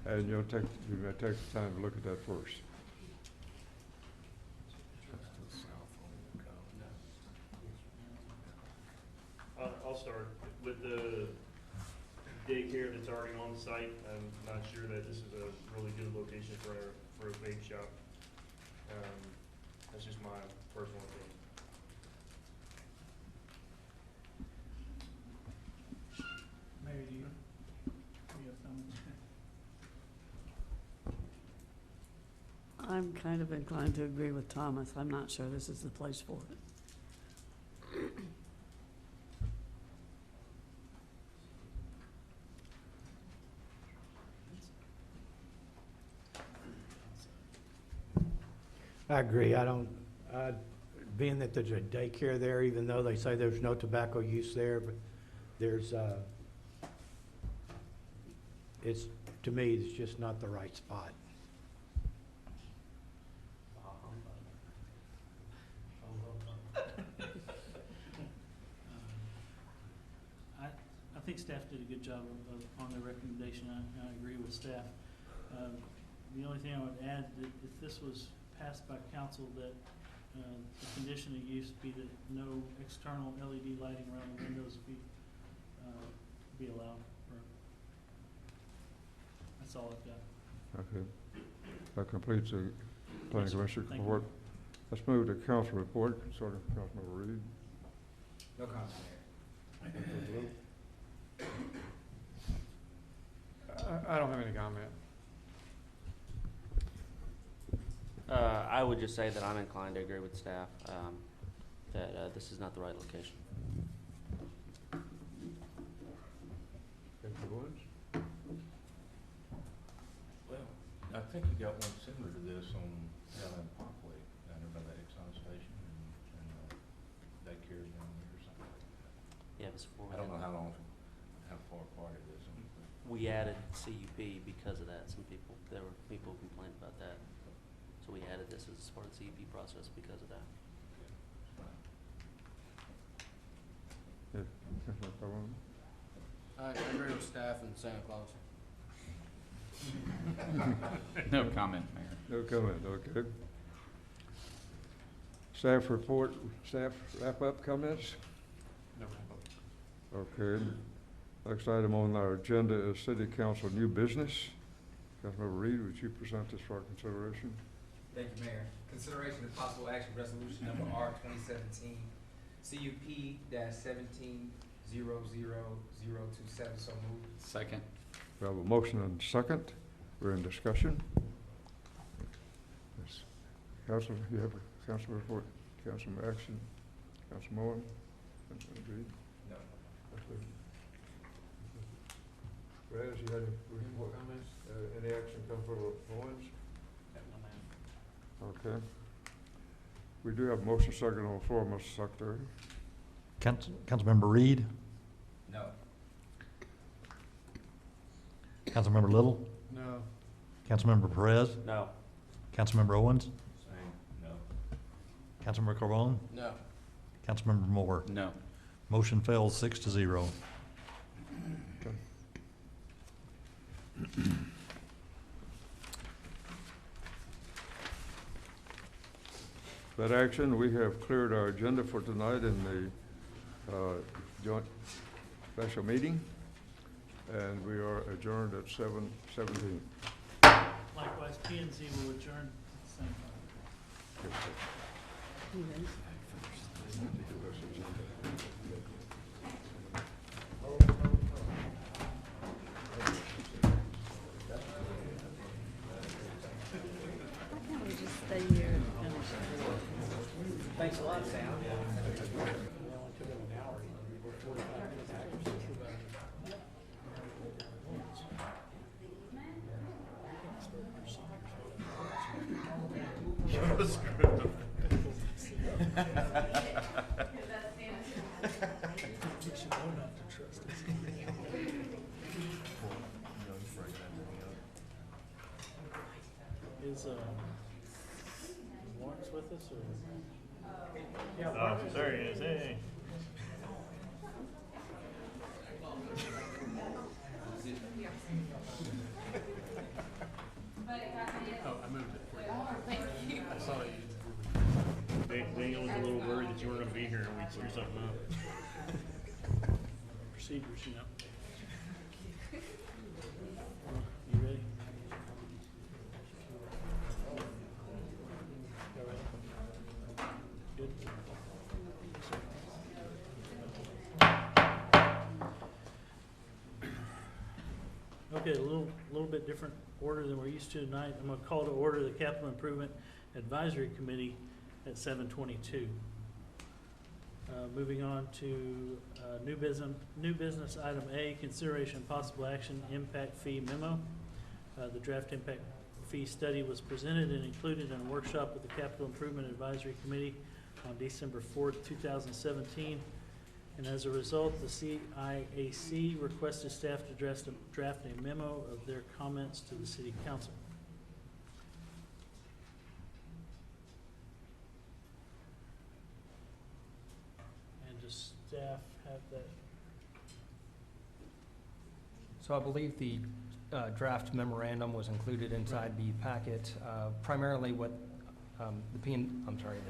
And you may take the time to look at that first. I'll start with the daycare that's already on site. I'm not sure that this is a really good location for a vape shop. That's just my personal opinion. Mayor, do you have comments? I'm kind of inclined to agree with Thomas. I'm not sure this is the place for it. I agree. Being that there's a daycare there, even though they say there's no tobacco use there, but there's, to me, it's just not the right spot. I think staff did a good job on their recommendation. I agree with staff. The only thing I would add, that if this was passed by council, that the condition of use be that no external LED lighting around the windows be allowed. That's all I've got. Okay. That completes the planning commission Thank you. report. Let's move to council report. Sort of Councilmember Reed. No comment, Mayor. I don't have any comment. I would just say that I'm inclined to agree with staff, that this is not the right location. Well, I think you got one similar to this on Allen Parkway, down there by the Exxon station, and daycare's down there or something like that. Yeah, it was before. I don't know how far apart it is. We added CUP because of that. There were people who complained about that. So we added this as part of the CUP process because of that. I agree with staff and Santa Claus. No comment, Mayor. No comment, okay. Staff report, staff wrap-up comments? No wrap-up. Okay. Next item on our agenda is City Council new business. Councilmember Reed, would you present this for our consideration? Thank you, Mayor. Consideration of possible action resolution number R 2017 CUP-17-00027. So moved. Second. We have a motion and second. We're in discussion. Yes. Council, you have a council report? Councilman Action? Councilman Moore? Councilman Reed? No. Raz, you had any comments? Any action come for Owens? Okay. We do have a motion second on the floor, Mr. Secretary. Councilmember Reed? No. Councilmember Little? No. Councilmember Perez? No. Councilmember Owens? Same, no. Councilmember Carbone? No. Councilmember Moore? No. Motion fails 6-0. That action, we have cleared our agenda for tonight in the joint special meeting, and we are adjourned at 7:17. Likewise, P and Z will adjourn at the same time. Why can't we just stay here and finish it? Thanks a lot, Sam. Is Lawrence with us, or? Oh, there he is, hey. Oh, I moved it for you. I saw you. Daniel was a little worried that you weren't gonna be here and we'd screw something up. Procedures, you know. You ready? Good. Okay, a little bit different order than we're used to tonight. I'm gonna call to order the Capital Improvement Advisory Committee at 7:22. Moving on to new business item A, consideration of possible action, impact fee memo. The draft impact fee study was presented and included in a workshop with the Capital Improvement Advisory Committee on December 4th, 2017. And as a result, the CIAC requested staff to draft a memo of their comments to the City Council. And does staff have that? So I believe the draft memorandum was included inside the packet. Primarily what the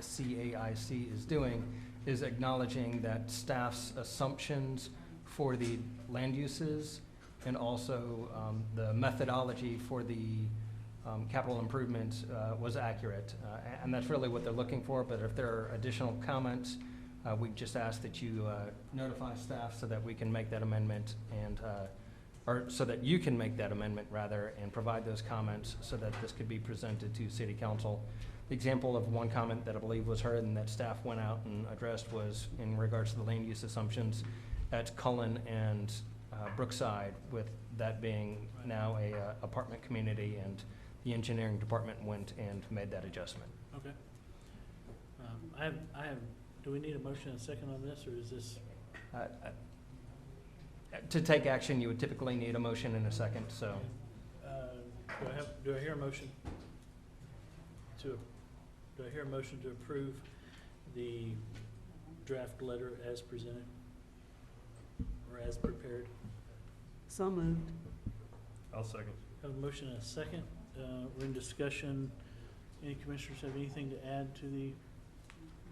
CAIC is doing is acknowledging that staff's assumptions for the land uses and also the methodology for the capital improvement was accurate. And that's really what they're looking for, but if there are additional comments, we just ask that you notify staff so that we can make that amendment and or so that you can make that amendment rather and provide those comments so that this could be presented to City Council. The example of one comment that I believe was heard and that staff went out and addressed was in regards to the land use assumptions at Cullen and Brookside, with that being now a apartment community, and the engineering department went and made that adjustment. Okay. I have, do we need a motion and a second on this, or is this? To take action, you would typically need a motion and a second, so. Do I hear a motion to approve the draft letter as presented or as prepared? So moved. I'll second. Have a motion and a second. We're in discussion. Any commissioners have anything to add to the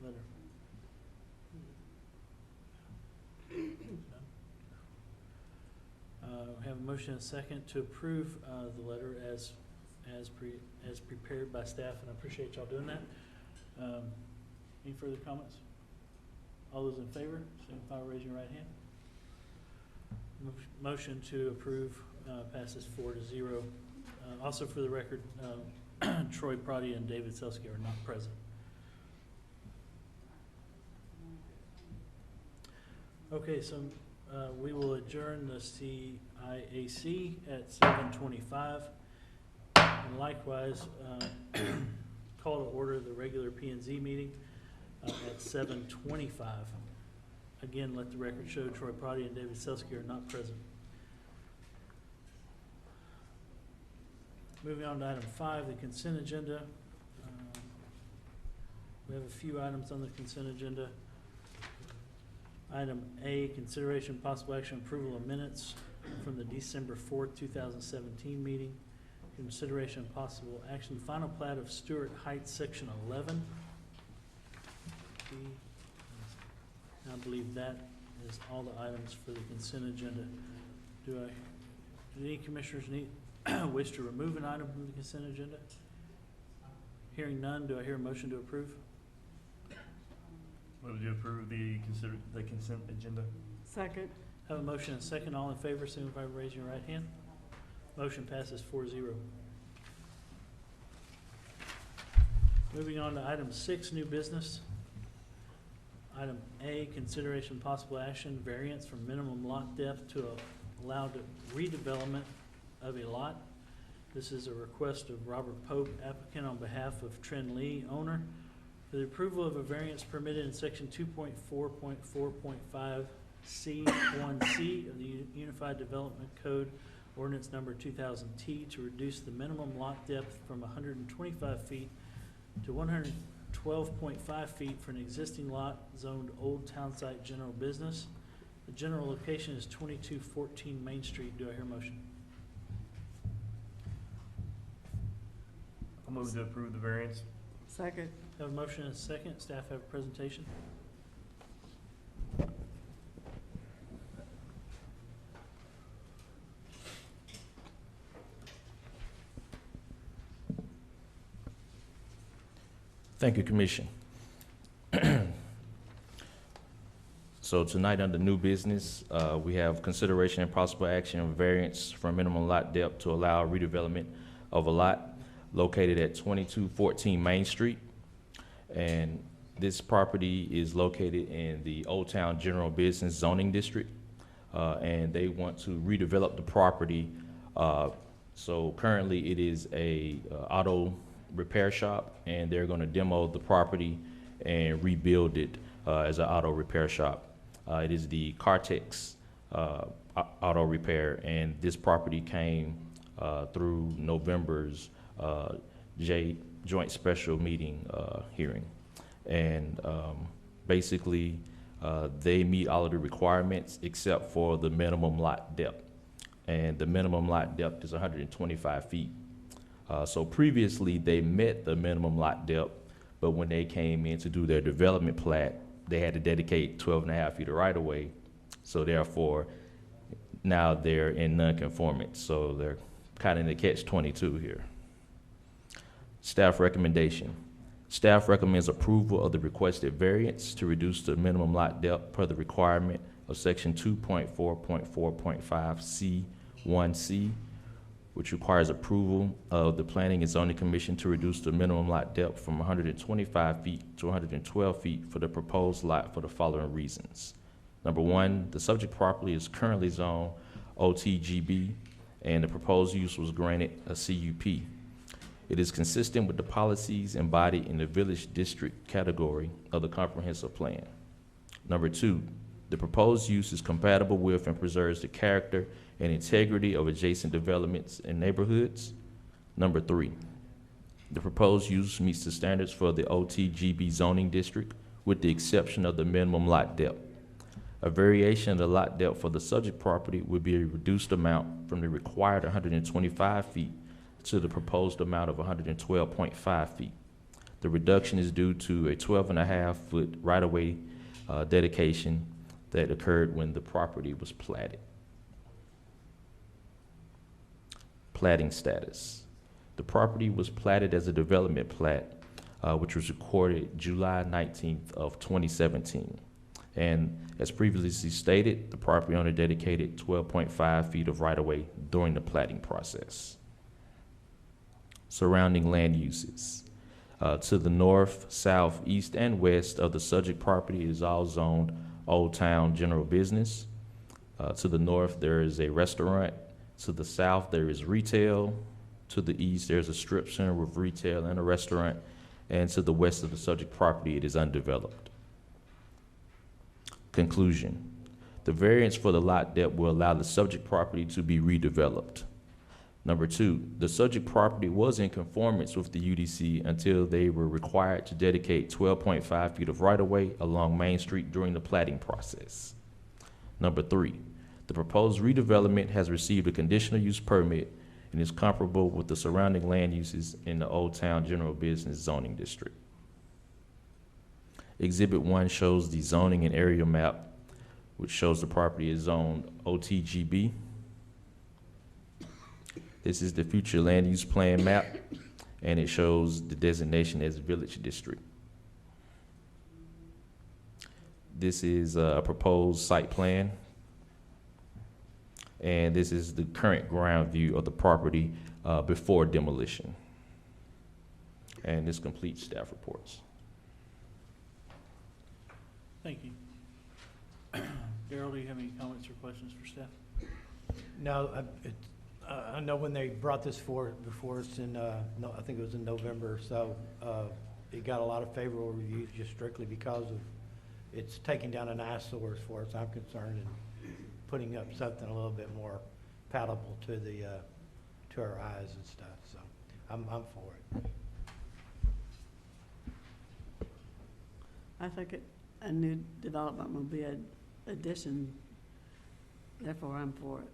letter? We have a motion and a second to approve the letter as prepared by staff, and I appreciate y'all doing that. Any further comments? All those in favor, signify by raising your right hand. Motion to approve passes 4-0. Also for the record, Troy Prodi and David Selski are not present. Okay, so we will adjourn the CIAC at 7:25. And likewise, call to order the regular P&Z meeting at 7:25. Again, let the record show Troy Prodi and David Selski are not present. Moving on to item 5, the consent agenda. We have a few items on the consent agenda. Item A, consideration possible action approval of minutes from the December 4th, 2017 meeting. Consideration possible action final plat of Stewart Heights, Section 11. I believe that is all the items for the consent agenda. Do any commissioners wish to remove an item from the consent agenda? Hearing none, do I hear a motion to approve? Move to approve the consent agenda. Second. Have a motion and a second. All in favor, signify by raising your right hand. Motion passes 4-0. Moving on to item 6, new business. Item A, consideration possible action variance from minimum lot depth to allow redevelopment of a lot. This is a request of Robert Pope, applicant on behalf of Tren Lee, owner, for the approval of a variance permitted in section 2.4.4.5 C1C of the Unified Development Code, ordinance number 2000T, to reduce the minimum lot depth from 125 feet to 112.5 feet for an existing lot zoned Old Town Site General Business. The general location is 2214 Main Street. Do I hear a motion? I'll move to approve the variance. Second. Have a motion and a second. Staff have a presentation. Thank you, Commission. So tonight under new business, we have consideration and possible action of variance from minimum lot depth to allow redevelopment of a lot located at 2214 Main Street. And this property is located in the Old Town General Business Zoning District. And they want to redevelop the property. So currently it is a auto repair shop, and they're going to demo the property and rebuild it as an auto repair shop. It is the Cartex auto repair, and this property came through November's joint special meeting hearing. And basically, they meet all of the requirements except for the minimum lot depth. And the minimum lot depth is 125 feet. So previously, they met the minimum lot depth, but when they came in to do their development plat, they had to dedicate 12.5 feet of right-of-way. So therefore, now they're in non-conformance. So they're kind of in the catch-22 here. Staff recommendation. Staff recommends approval of the requested variance to reduce the minimum lot depth per the requirement of section 2.4.4.5 C1C, which requires approval of the Planning and Zoning Commission to reduce the minimum lot depth from 125 feet to 112 feet for the proposed lot for the following reasons. Number one, the subject property is currently zoned OTGB, and the proposed use was granted a CUP. It is consistent with the policies embodied in the village district category of the comprehensive plan. Number two, the proposed use is compatible with and preserves the character and integrity of adjacent developments and neighborhoods. Number three, the proposed use meets the standards for the OTGB zoning district with the exception of the minimum lot depth. A variation of the lot depth for the subject property would be a reduced amount from the required 125 feet to the proposed amount of 112.5 feet. The reduction is due to a 12.5 foot right-of-way dedication that occurred when the property was platted. Platting status. The property was platted as a development plat, which was recorded July 19th of 2017. And as previously stated, the property owner dedicated 12.5 feet of right-of-way during the platting process. Surrounding land uses. To the north, south, east, and west of the subject property is all zoned Old Town General Business. To the north, there is a restaurant. To the south, there is retail. To the east, there's a strip center with retail and a restaurant. And to the west of the subject property, it is undeveloped. Conclusion. The variance for the lot depth will allow the subject property to be redeveloped. Number two, the subject property was in conformance with the UDC until they were required to dedicate 12.5 feet of right-of-way along Main Street during the platting process. Number three, the proposed redevelopment has received a conditional use permit and is comparable with the surrounding land uses in the Old Town General Business zoning district. Exhibit 1 shows the zoning and area map, which shows the property is zoned OTGB. This is the future land use plan map, and it shows the designation as village district. This is a proposed site plan, and this is the current ground view of the property before demolition. And this completes staff reports. Thank you. Darrell, do you have any comments or questions for staff? No, I know when they brought this before us in, I think it was in November, so it got a lot of favorable reviews just strictly because of it's taking down an eyesore as far as I'm concerned and putting up something a little bit more palatable to the to our eyes and stuff. So I'm for it. I think a new development will be an addition, therefore I'm for it.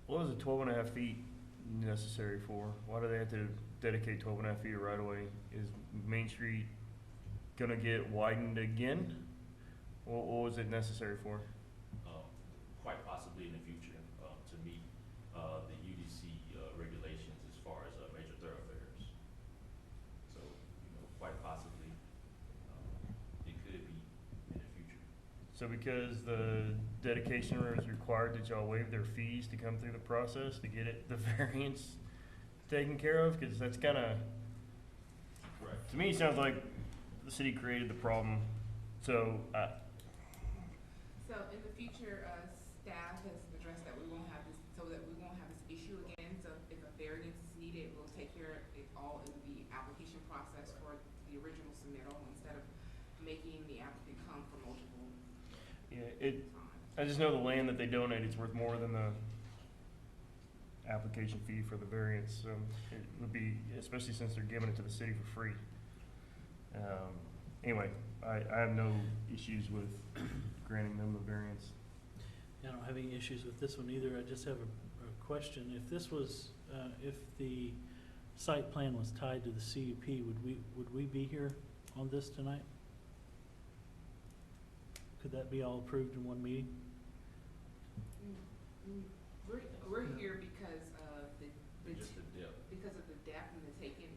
What is the 12.5 feet necessary for? Why do they have to dedicate 12.5 feet of right away? Is Main Street gonna get widened again? What was it necessary for? Quite possibly in the future to meet the UDC regulations as far as major thoroughfares. So, quite possibly it could be in the future. So because the dedication is required, did y'all waive their fees to come through the process to get the variance taken care of? Because that's kind of, to me, it sounds like the city created the problem. So in the future, staff has addressed that we won't have this, so that we won't have this issue again. So if a variance is needed, we'll take care of it all in the application process for the original submittal instead of making the applicant come for multiple. yeah, I just know the land that they donated is worth more than the application fee for the variance. So it would be, especially since they're giving it to the city for free. Anyway, I have no issues with granting them the variance. I don't have any issues with this one either. I just have a question. If this was, if the site plan was tied to the CUP, would we be here on this tonight? Could that be all approved in one meeting? We're here because of Just the depth. because of the depth and the taking.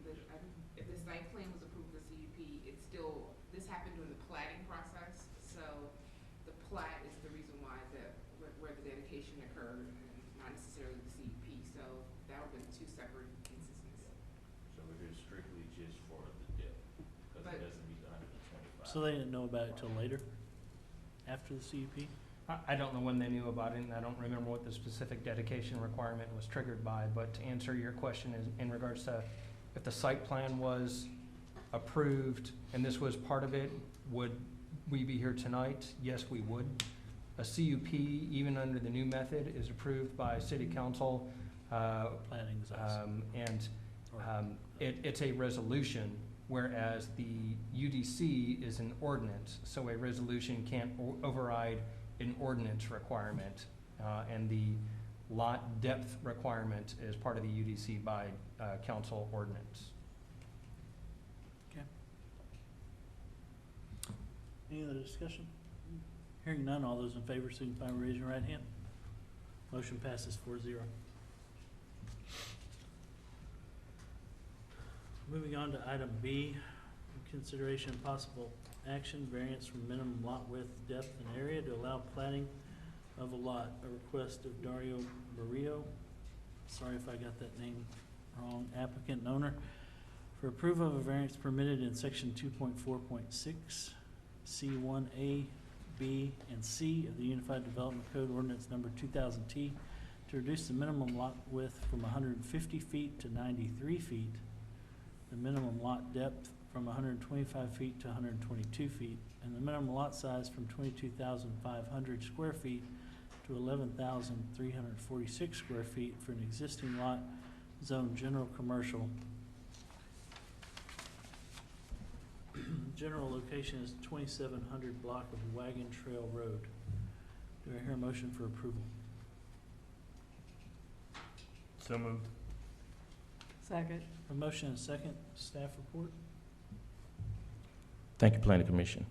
If the site plan was approved with the CUP, it's still, this happened during the platting process. So the plat is the reason why where the dedication occurred, and not necessarily the CUP. So that would have been two separate instances. So we're here strictly just for the depth, because it doesn't meet the 125. So they didn't know about it till later, after the CUP? I don't know when they knew about it, and I don't remember what the specific dedication requirement was triggered by, but to answer your question is in regards to if the site plan was approved and this was part of it, would we be here tonight? Yes, we would. A CUP, even under the new method, is approved by city council. Planning is us. It's a resolution, whereas the UDC is an ordinance, so a resolution can't override an ordinance requirement, and the lot depth requirement is part of the UDC by council ordinance. Okay. Any other discussion? Hearing none, all those in favor signify by raising your right hand. Motion passes 4-0. Moving on to item B, consideration and possible action, variance from minimum lot width, depth, and area to allow platting of a lot. A request of Dario Barrio, sorry if I got that name wrong, applicant and owner, for approval of a variance permitted in section 2.4.6, C1A, B, and C of the Unified Development Code Ordinance number 2000T to reduce the minimum lot width from 150 feet to 93 feet, the minimum lot depth from 125 feet to 122 feet, and the minimum lot size from 22,500 square feet to 11,346 square feet for an existing lot zone general commercial. General location is 2700 block of Wagon Trail Road. Do I hear a motion for approval? So moved. Second. A motion and a second. Staff report. Thank you, Planning Commission.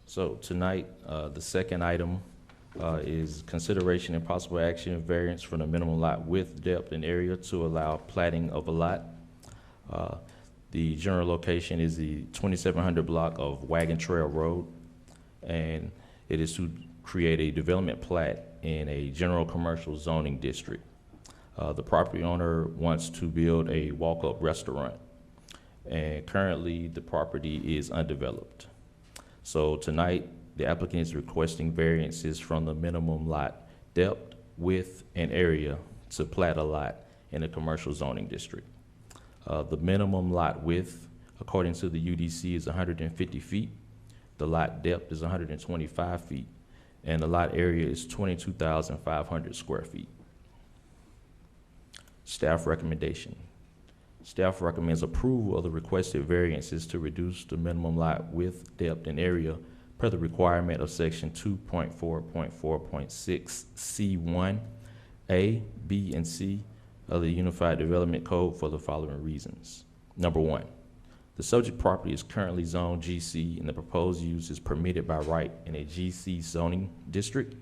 So tonight, the second item is consideration and possible action variance from the minimum lot width, depth, and area to allow platting of a lot. The general location is the 2700 block of Wagon Trail Road, and it is to create a development plat in a general commercial zoning district. The property owner wants to build a walk-up restaurant, and currently the property is undeveloped. So tonight, the applicant is requesting variances from the minimum lot depth, width, and area to plat a lot in a commercial zoning district. The minimum lot width, according to the UDC, is 150 feet. The lot depth is 125 feet, and the lot area is 22,500 square feet. Staff recommendation. Staff recommends approval of the requested variances to reduce the minimum lot width, depth, and area per the requirement of section 2.4.4.6 C1, A, B, and C of the Unified Development Code for the following reasons. Number one, the subject property is currently zoned GC and the proposed use is permitted by right in a GC zoning district.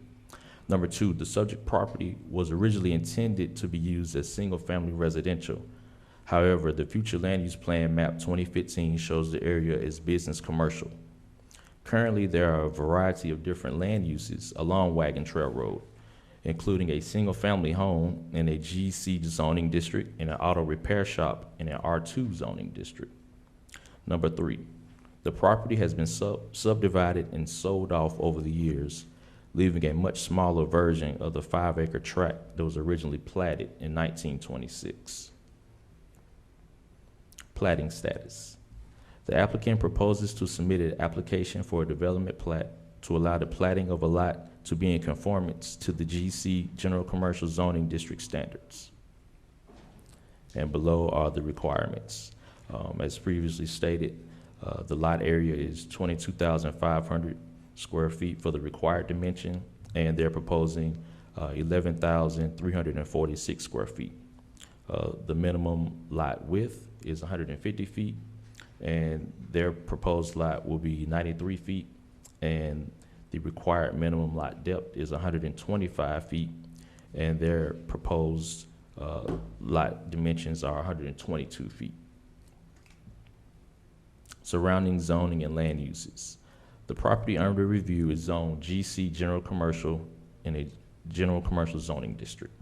Number two, the subject property was originally intended to be used as single-family residential. However, the future land use plan map 2015 shows the area as business commercial. Currently, there are a variety of different land uses along Wagon Trail Road, including a single-family home in a GC zoning district and an auto repair shop in an R2 zoning district. Number three, the property has been subdivided and sold off over the years, leaving a much smaller version of the 5-acre tract that was originally platted in 1926. Platting status. The applicant proposes to submit an application for a development plat to allow the platting of a lot to be in conformance to the GC General Commercial Zoning District standards. And below are the requirements. As previously stated, the lot area is 22,500 square feet for the required dimension, and they're proposing 11,346 square feet. The minimum lot width is 150 feet, and their proposed lot will be 93 feet, and the required minimum lot depth is 125 feet, and their proposed lot dimensions are 122 feet. Surrounding zoning and land uses. The property under review is zoned GC General Commercial in a General Commercial Zoning District.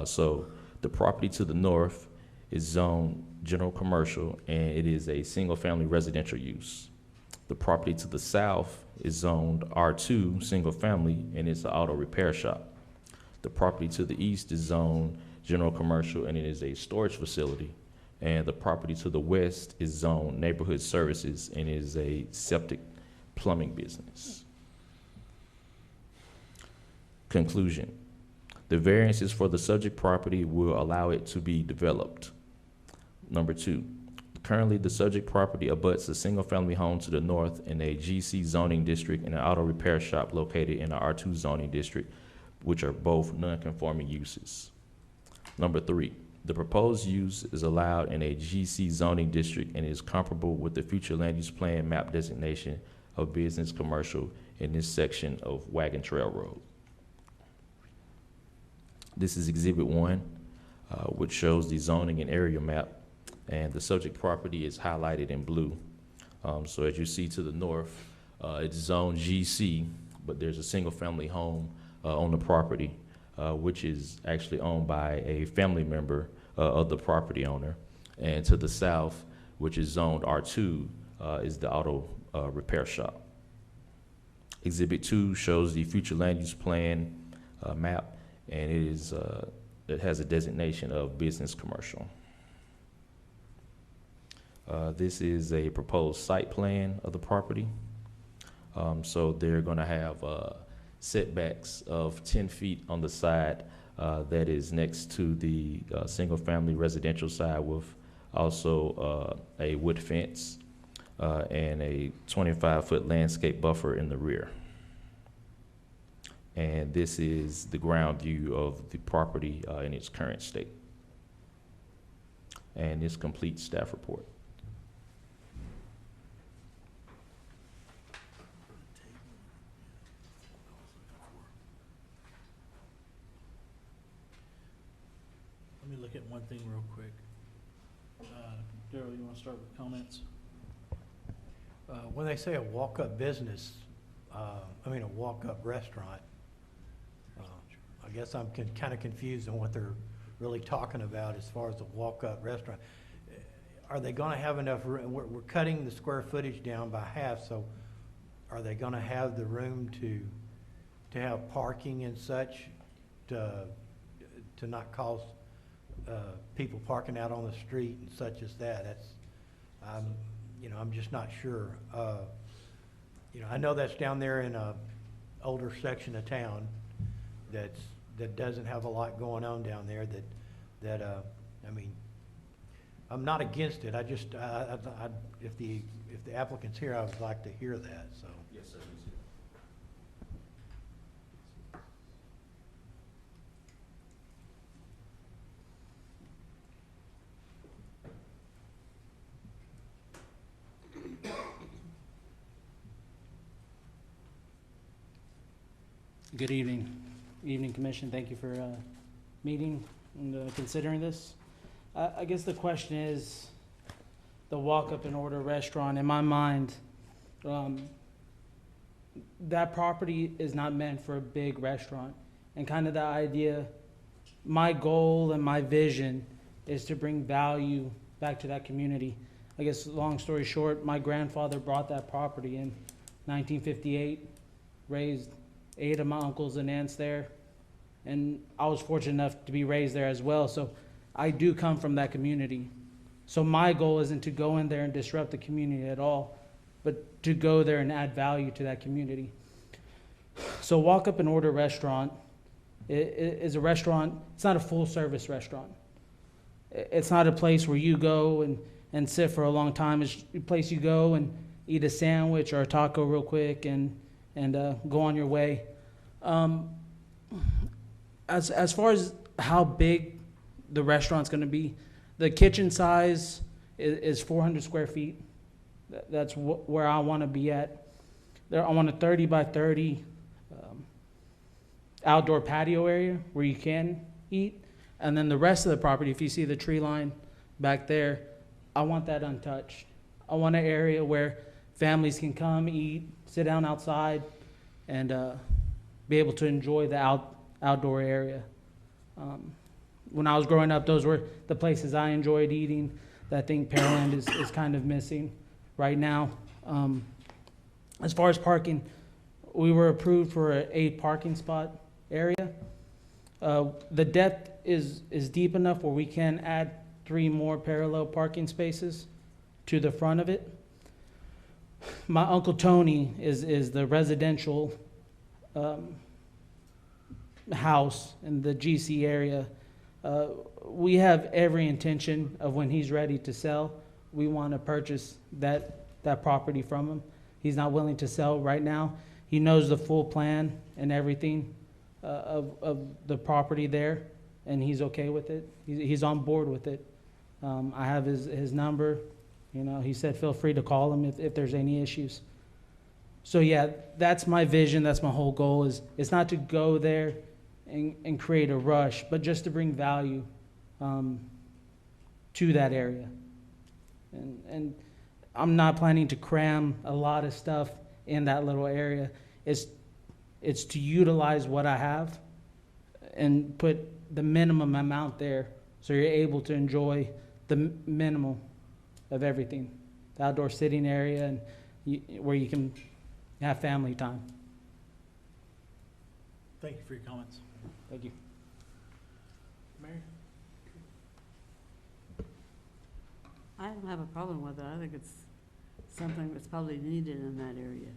So the property to the north is zoned General Commercial, and it is a single-family residential use. The property to the south is zoned R2 single-family, and it's an auto repair shop. The property to the east is zoned General Commercial, and it is a storage facility. And the property to the west is zoned Neighborhood Services, and it is a septic plumbing business. Conclusion. The variances for the subject property will allow it to be developed. Number two, currently the subject property abuts a single-family home to the north in a GC zoning district and an auto repair shop located in an R2 zoning district, which are both non-conforming uses. Number three, the proposed use is allowed in a GC zoning district and is comparable with the future land use plan map designation of business commercial in this section of Wagon Trail Road. This is Exhibit 1, which shows the zoning and area map, and the subject property is highlighted in blue. So as you see to the north, it's zone GC, but there's a single-family home on the property, which is actually owned by a family member of the property owner. And to the south, which is zoned R2, is the auto repair shop. Exhibit 2 shows the future land use plan map, and it has a designation of business commercial. This is a proposed site plan of the property. So they're going to have setbacks of 10 feet on the side that is next to the single-family residential side, with also a wood fence and a 25-foot landscape buffer in the rear. And this is the ground view of the property in its current state. And this completes staff report. Let me look at one thing real quick. Daryl, you want to start with comments? When they say a walk-up business, a walk-up restaurant, I guess I'm kind of confused on what they're really talking about as far as the walk-up restaurant. Are they going to have enough room? We're cutting the square footage down by half, so are they going to have the room to have parking and such to not cause people parking out on the street and such as that? That's, I'm just not sure. I know that's down there in a older section of town that doesn't have a lot going on down there. I'm not against it. I just, if the applicant's here, I would like to hear that. So. Yes, sir. Good evening. Evening, Commission. Thank you for meeting and considering this. I guess the question is, the walk-up and order restaurant, in my mind, that property is not meant for a big restaurant. And kind of the idea, my goal and my vision is to bring value back to that community. I guess, long story short, my grandfather bought that property in 1958, raised 8 of my uncles and aunts there, and I was fortunate enough to be raised there as well. So I do come from that community. So my goal isn't to go in there and disrupt the community at all, but to go there and add value to that community. So Walk Up and Order Restaurant is a restaurant. It's not a full service restaurant. It's not a place where you go and sit for a long time. It's a place you go and eat a sandwich or a taco real quick and go on your way. As far as how big the restaurant's going to be, the kitchen size is 400 square feet. That's where I want to be at. I want a 30 by 30 outdoor patio area where you can eat. And then the rest of the property, if you see the tree line back there, I want that untouched. I want an area where families can come, eat, sit down outside, and be able to enjoy the outdoor area. When I was growing up, those were the places I enjoyed eating that I think Pearland is kind of missing right now. As far as parking, we were approved for an 8 parking spot area. The depth is deep enough where we can add 3 more parallel parking spaces to the front of it. My Uncle Tony is the residential house in the GC area. We have every intention of, when he's ready to sell, we want to purchase that property from him. He's not willing to sell right now. He knows the full plan and everything of the property there, and he's okay with it. He's on board with it. I have his number. He said feel free to call him if there's any issues. So yeah, that's my vision. That's my whole goal. It's not to go there and create a rush, but just to bring value to that area. And I'm not planning to cram a lot of stuff in that little area. It's to utilize what I have and put the minimum amount there so you're able to enjoy the minimum of everything. The outdoor sitting area and where you can have family time. Thank you for your comments. Thank you. Mary? I don't have a problem with it. I think it's something that's probably needed in that area.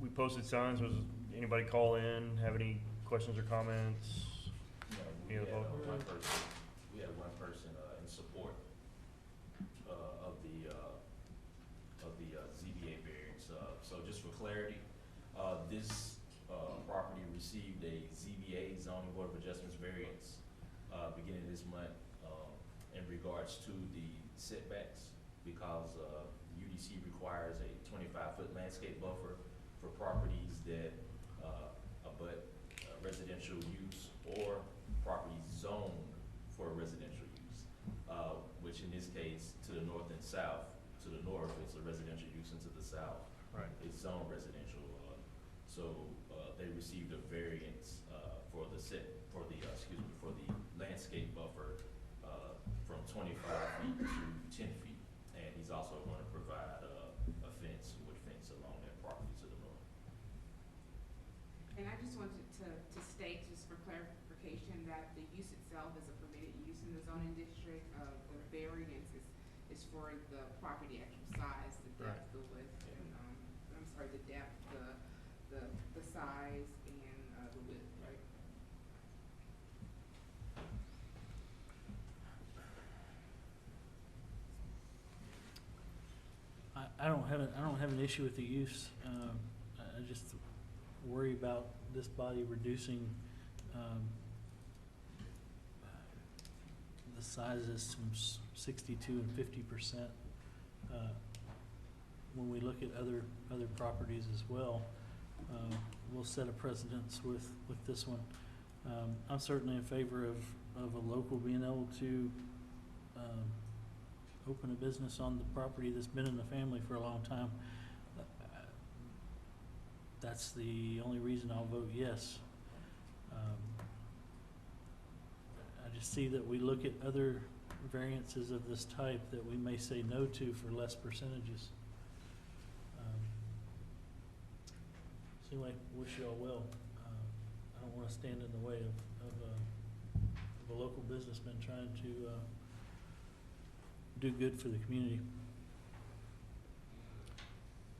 We posted signs. Was anybody call in, have any questions or comments? We had one person in support of the ZBA variance. So just for clarity, this property received a ZBA, Zoning Board of Adjustments variance, beginning this month in regards to the setbacks, because UDC requires a 25-foot landscape buffer for properties that abut residential use or properties zoned for residential use, which in this case, to the north and south. To the north, it's a residential use, and to the south, it's zoned residential. So they received a variance for the landscape buffer from 25 feet to 10 feet, and he's also going to provide a fence, wood fence along that property to the north. And I just wanted to state, just for clarification, that the use itself is a permitted use in the zoning district. The variance is for the property actual size, the depth, the width, and, the depth, the size, and the width, right? I don't have an issue with the use. I just worry about this body reducing the sizes from 62 and 50%. When we look at other properties as well, we'll set a precedence with this one. I'm certainly in favor of a local being able to open a business on the property that's been in the family for a long time. That's the only reason I'll vote yes. I just see that we look at other variances of this type that we may say no to for less percentages. Seem like wish you all well. I don't want to stand in the way of a local businessman trying to do good for the community.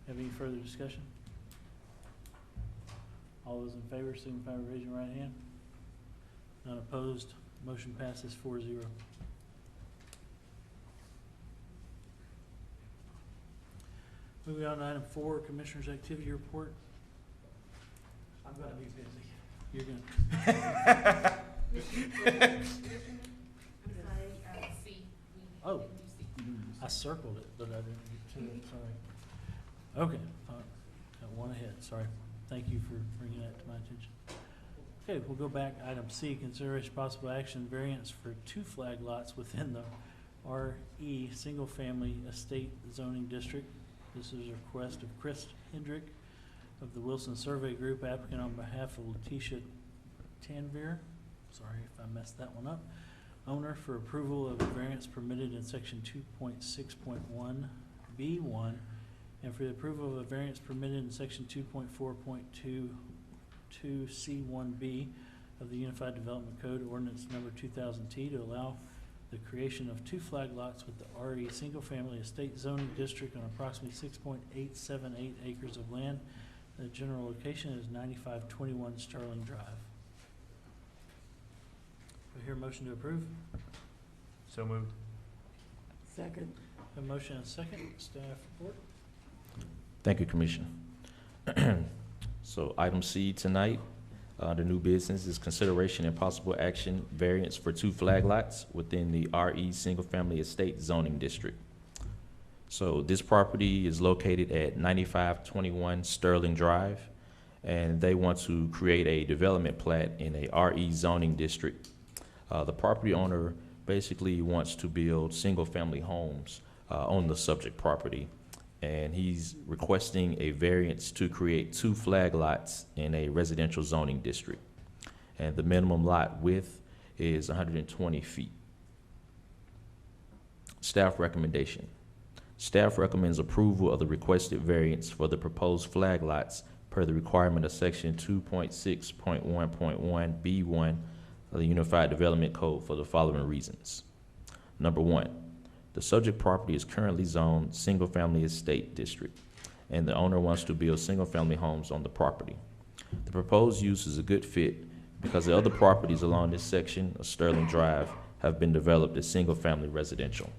Have any further discussion? All those in favor, signify by raising your right hand. None opposed. Motion passes 4-0. Moving on to item 4, Commissioner's Activity Report. I'm gonna be busy. You're gonna. C. Oh, I circled it, but I didn't get to it, sorry. Okay, got one ahead, sorry. Thank you for bringing that to my attention. Okay, we'll go back. Item C, consideration possible action variance for 2 flag lots within the RE Single Family Estate Zoning District. This is a request of Chris Hendrick of the Wilson Survey Group, applicant on behalf of Letitia Tanvir. Sorry if I messed that one up. Owner for approval of a variance permitted in section 2.6.1B1 and for the approval of a variance permitted in section 2.4.22C1B of the Unified Development Code, Ordinance number 2000T, to allow the creation of 2 flag lots with the RE Single Family Estate Zoning District on approximately 6.878 acres of land. The general location is 9521 Sterling Drive. Do I hear a motion to approve? So moved. Second. A motion and a second. Staff report. Thank you, Commissioner. So item C tonight, the new business is consideration and possible action variance for 2 flag lots within the RE Single Family Estate Zoning District. So this property is located at 9521 Sterling Drive, and they want to create a development plat in a RE zoning district. The property owner basically wants to build single-family homes on the subject property, and he's requesting a variance to create 2 flag lots in a residential zoning district. And the minimum lot width is 120 feet. Staff recommendation. Staff recommends approval of the requested variance for the proposed flag lots per the requirement of section 2.6.1.1B1 of the Unified Development Code for the following reasons. Number 1, the subject property is currently zoned single-family estate district, and the owner wants to build single-family homes on the property. The proposed use is a good fit because the other properties along this section of Sterling Drive have been developed as single-family residential.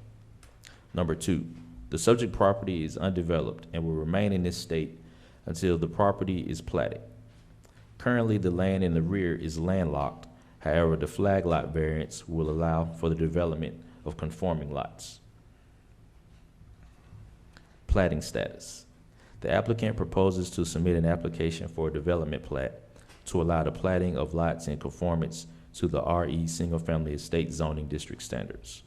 Number 2, the subject property is undeveloped and will remain in this state until the property is platted. Currently, the land in the rear is landlocked. However, the flag lot variance will allow for the development of conforming lots. Platting status. The applicant proposes to submit an application for a development plat to allow the platting of lots in conformance to the RE single-family estate zoning district standards.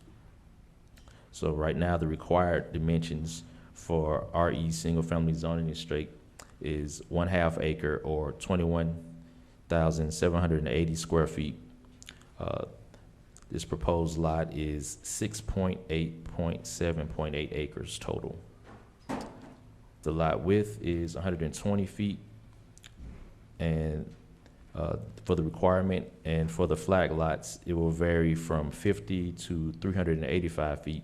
So right now, the required dimensions for RE single-family zoning district is 1/2 acre or 21,780 square feet. This proposed lot is 6.8.7.8 acres total. The lot width is 120 feet, and for the requirement, and for the flag lots, it will vary from 50 to 385 feet.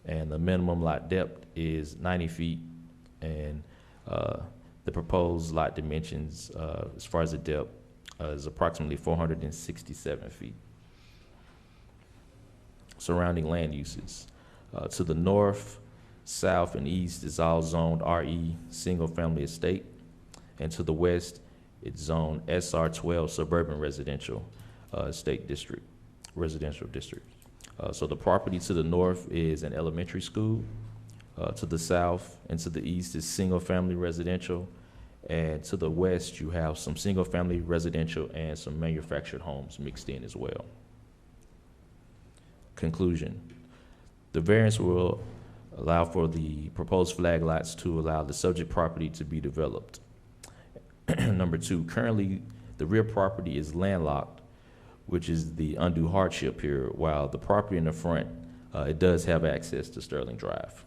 And the minimum lot depth is 90 feet, and the proposed lot dimensions, as far as the depth, is approximately 467 feet. Surrounding land uses. To the north, south, and east is all zoned RE single-family estate, and to the west, it's zoned SR12 suburban residential estate district, residential district. So the property to the north is an elementary school. To the south and to the east is single-family residential. And to the west, you have some single-family residential and some manufactured homes mixed in as well. Conclusion. The variance will allow for the proposed flag lots to allow the subject property to be developed. Number 2, currently the rear property is landlocked, which is the undue hardship here, while the property in the front, it does have access to Sterling Drive.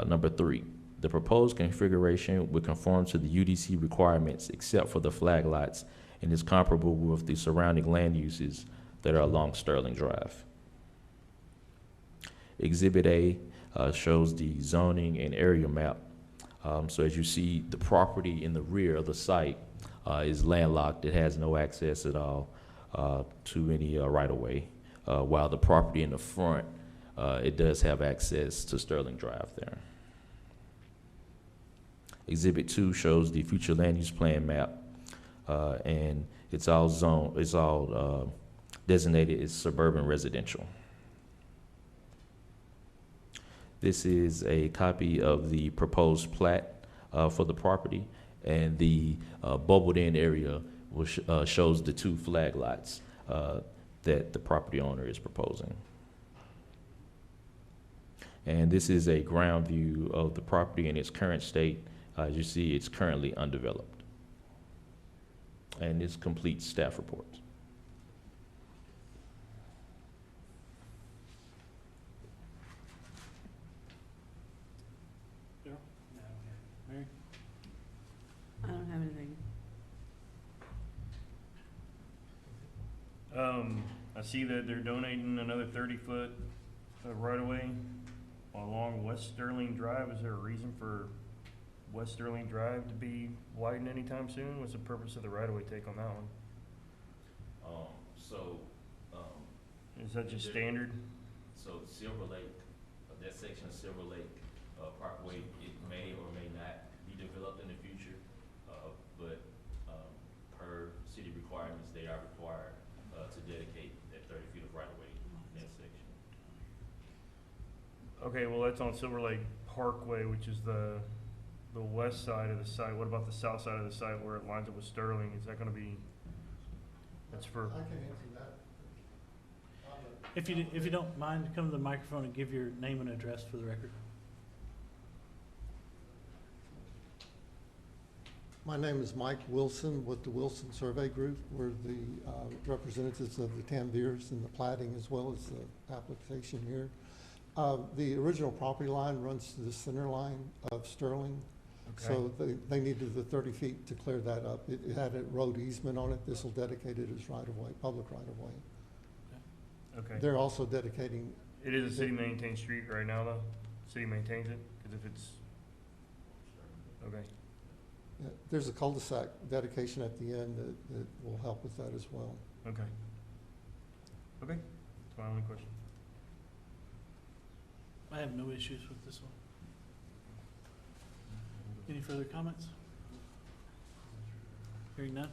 Number 3, the proposed configuration would conform to the UDC requirements except for the flag lots and is comparable with the surrounding land uses that are along Sterling Drive. Exhibit A shows the zoning and area map. So as you see, the property in the rear of the site is landlocked. It has no access at all to any right-of-way, while the property in the front, it does have access to Sterling Drive there. Exhibit 2 shows the future land use plan map, and it's all designated as suburban residential. This is a copy of the proposed plat for the property, and the bubbled in area shows the 2 flag lots that the property owner is proposing. And this is a ground view of the property in its current state. As you see, it's currently undeveloped. And this completes staff reports. Mary? I don't have anything. I see that they're donating another 30-foot right-of-way along West Sterling Drive. Is there a reason for West Sterling Drive to be widened anytime soon? What's the purpose of the right-of-way take on that one? Is that just standard? So Silver Lake, that section of Silver Lake Parkway, it may or may not be developed in the future, but per city requirements, they are required to dedicate that 30 feet of right-of-way in that section. Okay, well, that's on Silver Lake Parkway, which is the west side of the site. What about the south side of the site where it lines up with Sterling? Is that gonna be, that's for, I can answer that. If you don't mind, come to the microphone and give your name and address for the record. My name is Mike Wilson with the Wilson Survey Group. We're the representatives of the Tanviers in the plating as well as the application here. The original property line runs to the center line of Sterling. Okay. So they needed the 30 feet to clear that up. It had a road easement on it. This will dedicate it as right-of-way, public right-of-way. okay. They're also dedicating. It is a city maintained street right now, though? City maintains it? Cause if it's, okay. Yeah, there's a cul-de-sac dedication at the end that will help with that as well. Okay. Okay, that's my only question. I have no issues with this one. Any further comments? Hearing none.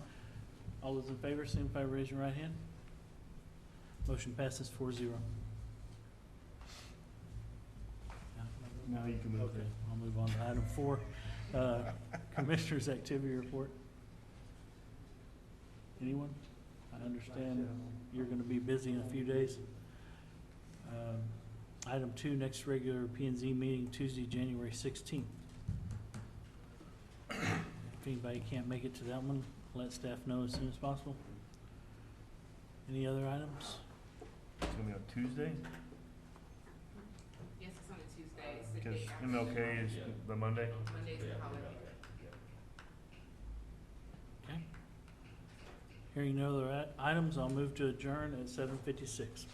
All those in favor, signify by raising your right hand. Motion passes 4-0. Now you can move Okay, it. I'll move on to item 4, Commissioners' Activity Report. Anyone? I understand you're gonna be busy in a few days. Item 2, next regular P and Z meeting, Tuesday, January 16th. If anybody can't make it to that one, let staff know as soon as possible. Any other items? It's gonna be on Tuesday? Yes, it's on a Tuesday, it's the Because day after. MLK is the Monday? Monday's the holiday. Okay. Hearing no other items, I'll move to adjourn at 7:56.